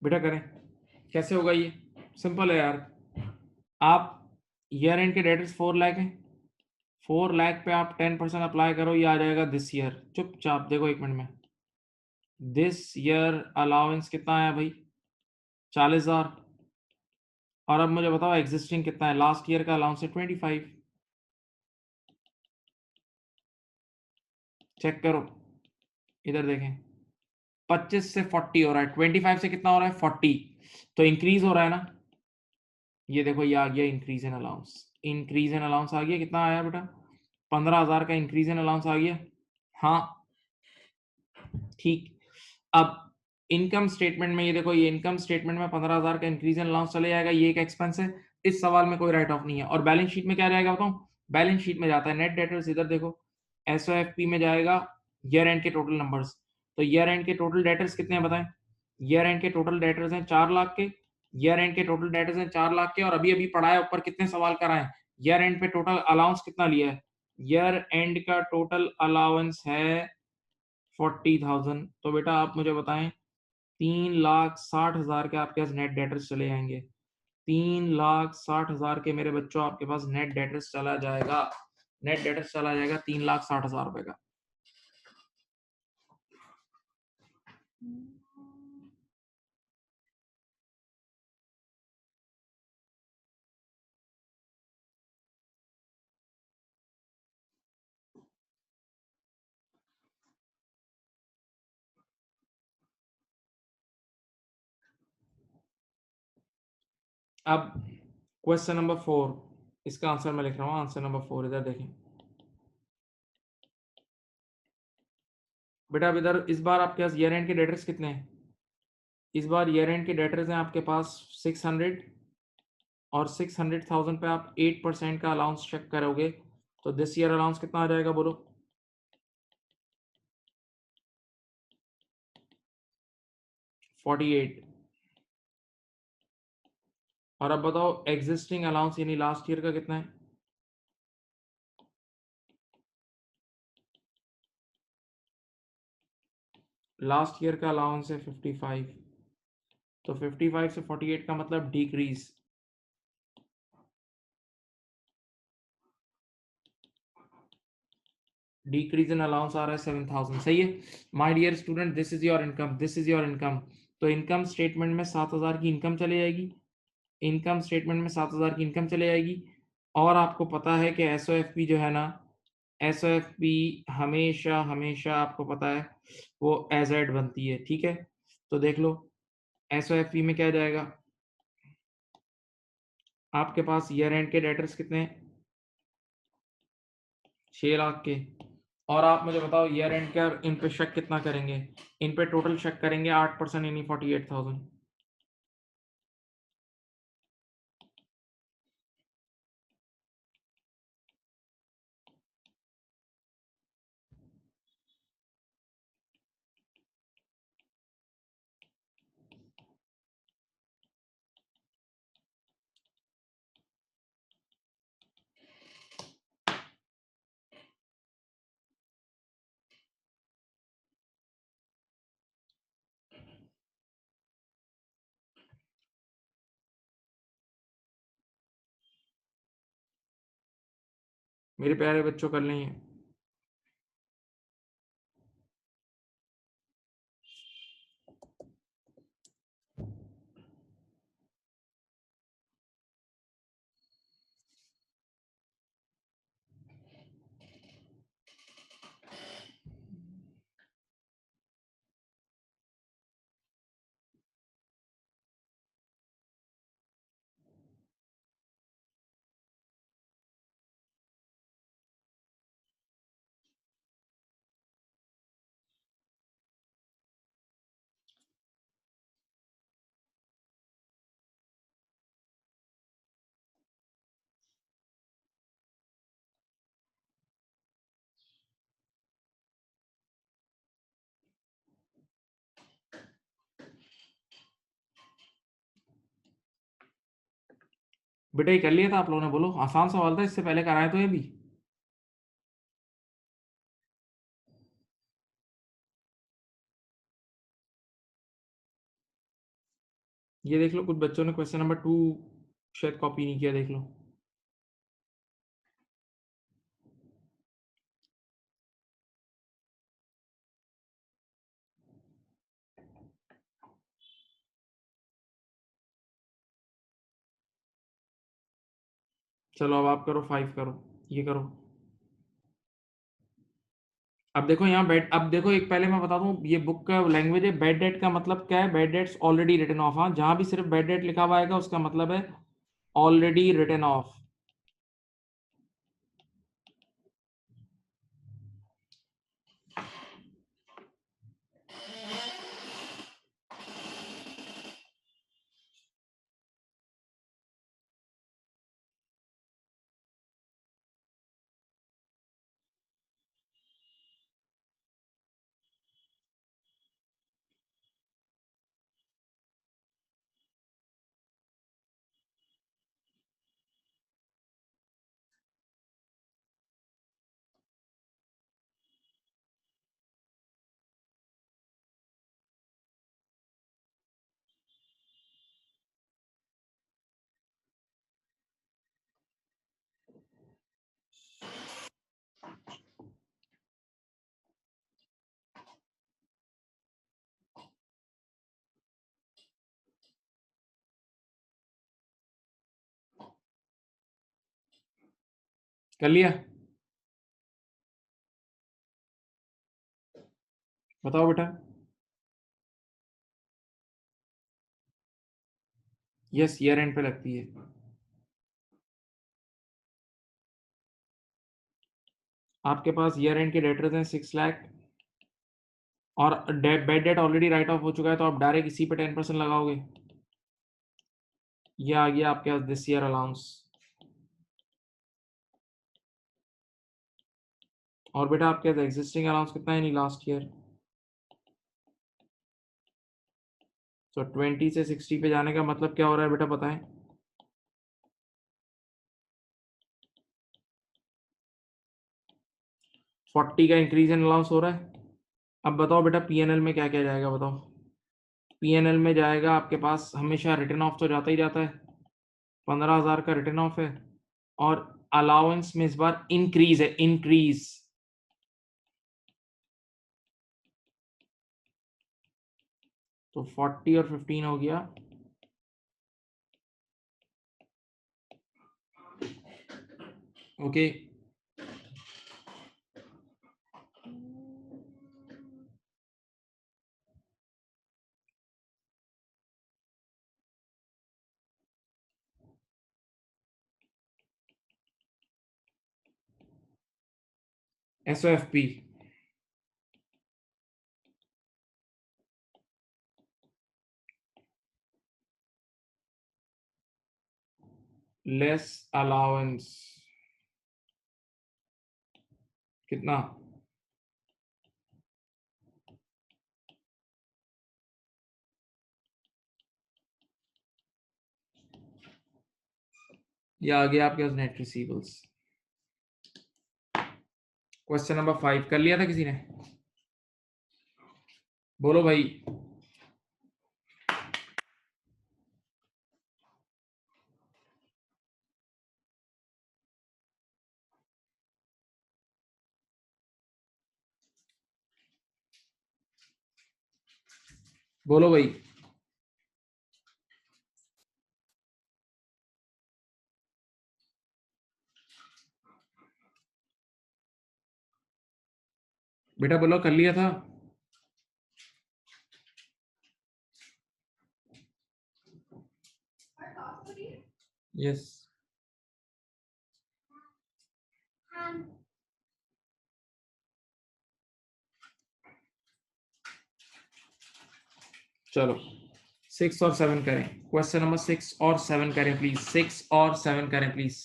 बेटा करें, कैसे होगा ये? सिंपल है यार। आप ईयर एंड के डेटर्स 4 लाख है, 4 लाख पे आप 10% अप्लाई करो, ये आ जाएगा दिस ईयर। चुपचाप देखो 1 मिनट में। दिस ईयर अलाउंस कितना है भाई? 40,000। और अब मुझे बताओ एग्जिस्टिंग कितना है? लास्ट ईयर का अलाउंस है 25। चेक करो, इधर देखें, 25 से 40 हो रहा है, 25 से कितना हो रहा है? 40। तो इंक्रीज हो रहा है ना? ये देखो, ये आ गया increase in allowance. Increase in allowance आ गया, कितना आया बेटा? 15,000 का इंक्रीज इन अलाउंस आ गया। हाँ ठीक। अब इनकम स्टेटमेंट में ये देखो, ये इनकम स्टेटमेंट में 15,000 का इंक्रीज इन अलाउंस चले जाएगा, ये एक एक्सपेंस है, इस सवाल में कोई राइट ऑफ नहीं है। और बैलेंस शीट में क्या जाएगा बताऊं? बैलेंस शीट में जाता है नेट डेटर्स, इधर देखो, एसओएफपी में जाएगा ईयर एंड के टोटल नंबर्स। तो ईयर एंड के टोटल डेटर्स कितने हैं बताएं? ईयर एंड के टोटल डेटर्स हैं 4 लाख के। ईयर एंड के टोटल डेटर्स हैं 4 लाख के, और अभी अभी पढ़ा है ऊपर, कितने सवाल कराए? ईयर एंड पे टोटल अलाउंस कितना लिया है? ईयर एंड का टोटल अलाउंस है 40,000। तो बेटा आप मुझे बताएं, 3,60,000 के आपके पास नेट डेटर्स चले जाएंगे। 3,60,000 के मेरे बच्चों आपके पास नेट डेटर्स चला जाएगा। नेट डेटर्स चला जाएगा 3,60,000 रुपए का। अब क्वेश्चन नंबर 4, इसका आंसर मैं लिख रहा हूँ, आंसर नंबर 4 इधर देखें बेटा। अब इधर इस बार आपके पास ईयर एंड के डेटर्स कितने हैं? इस बार ईयर एंड के डेटर्स हैं आपके पास 600, और 600,000 पे आप 8% का अलाउंस चेक करोगे तो दिस ईयर अलाउंस कितना आ जाएगा बोलो? 48। और अब बताओ एग्जिस्टिंग अलाउंस यानी लास्ट ईयर का कितना है? लास्ट ईयर का अलाउंस है 55। तो 55 से 48 का मतलब डिक्रीज। डिक्रीज इन अलाउंस आ रहा है 7,000। सही है my dear student, this is your income, this is your income. तो इनकम स्टेटमेंट में 7,000 की इनकम चली जाएगी, इनकम स्टेटमेंट में 7,000 की इनकम चली जाएगी। और आपको पता है कि एसओएफपी जो है ना, एसओएफपी हमेशा हमेशा आपको पता है वो एजेड बनती है, ठीक है? तो देख लो एसओएफपी में क्या जाएगा, आपके पास ईयर एंड के डेटर्स कितने हैं? 6 लाख के। और आप मुझे बताओ ईयर एंड का इन पे शक कितना करेंगे? इन पे टोटल शक करेंगे 8% यानी 48,000। मेरे प्यारे बच्चों कर लेंगे। बेटा ये कर लिया था आप लोगों ने? बोलो, आसान सवाल था, इससे पहले कराए तो ये भी। ये देख लो, कुछ बच्चों ने क्वेश्चन नंबर 2 शायद कॉपी नहीं किया, देख लो। चलो अब आप करो, 5 करो, ये करो। अब देखो यहाँ बैड, अब देखो एक पहले मैं बता दूं, ये बुक का लैंग्वेज है। बैड डेट का मतलब क्या है? Bad debts already written off. हाँ, जहां भी सिर्फ बैड डेट लिखा हुआ आएगा उसका मतलब है ऑलरेडी रिटन ऑफ। कर लिया? बताओ बेटा। यस, ईयर एंड पे लगती है। आपके पास ईयर एंड के डेटर्स हैं 6 लाख, और bad debt already right off हो चुका है, तो आप डायरेक्ट इसी पे 10% लगाओगे। ये आ गया आपके पास दिस ईयर अलाउंस। और बेटा आपके पास एग्जिस्टिंग अलाउंस कितना है नहीं लास्ट ईयर? तो 20 से 60 पे जाने का मतलब क्या हो रहा है बेटा, बताएं? 40 का इंक्रीज इन अलाउंस हो रहा है। अब बताओ बेटा पीएनएल में क्या क्या जाएगा, बताओ? पीएनएल में जाएगा आपके पास हमेशा रिटर्न ऑफ तो जाता ही जाता है, 15,000 का रिटर्न ऑफ है। और अलाउंस में इस बार इंक्रीज है, इंक्रीज। तो 40 और 15 हो गया। ओके। SOFP, लेस अलाउंस कितना? या आ गया आपके पास नेट रिसीवेबल्स। क्वेश्चन नंबर 5 कर लिया था किसी ने? बोलो भाई। बोलो भाई। बेटा बोलो कर लिया था? यस। चलो 6 और 7 करें। क्वेश्चन नंबर 6 और 7 करें प्लीज। 6 और 7 करें please.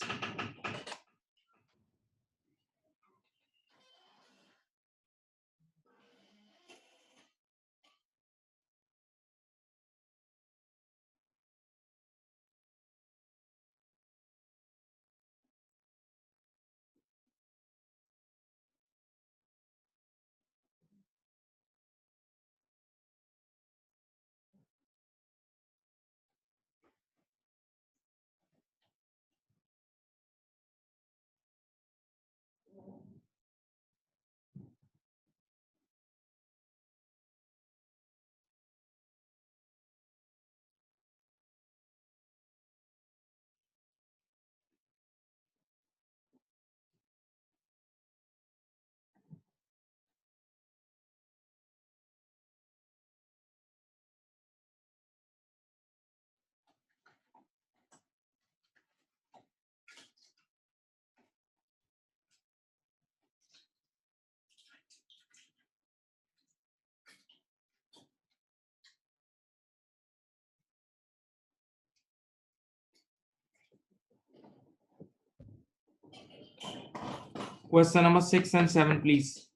Question number 6 and 7, please.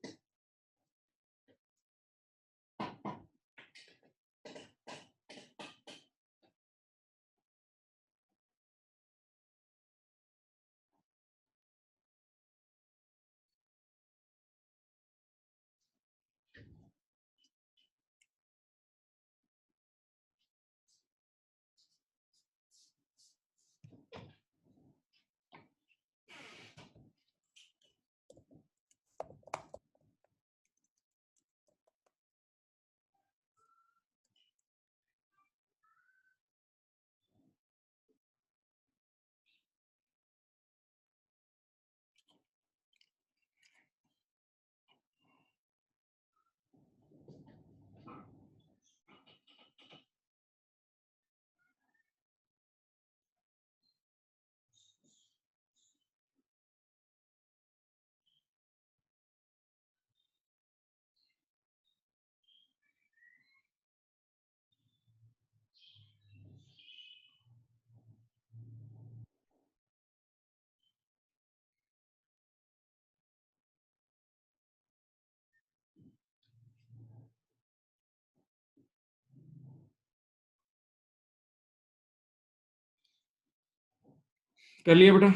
कर लिया बेटा?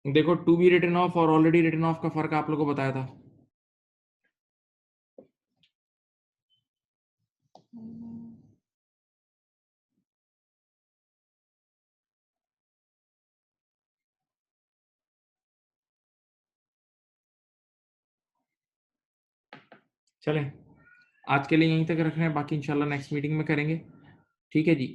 देखो टू बी रिटन ऑफ और ऑलरेडी रिटन ऑफ का फर्क आप लोगों को बताया था। चलें आज के लिए यहीं तक रख रहे हैं, बाकी इंशाल्लाह नेक्स्ट मीटिंग में करेंगे। ठीक है जी।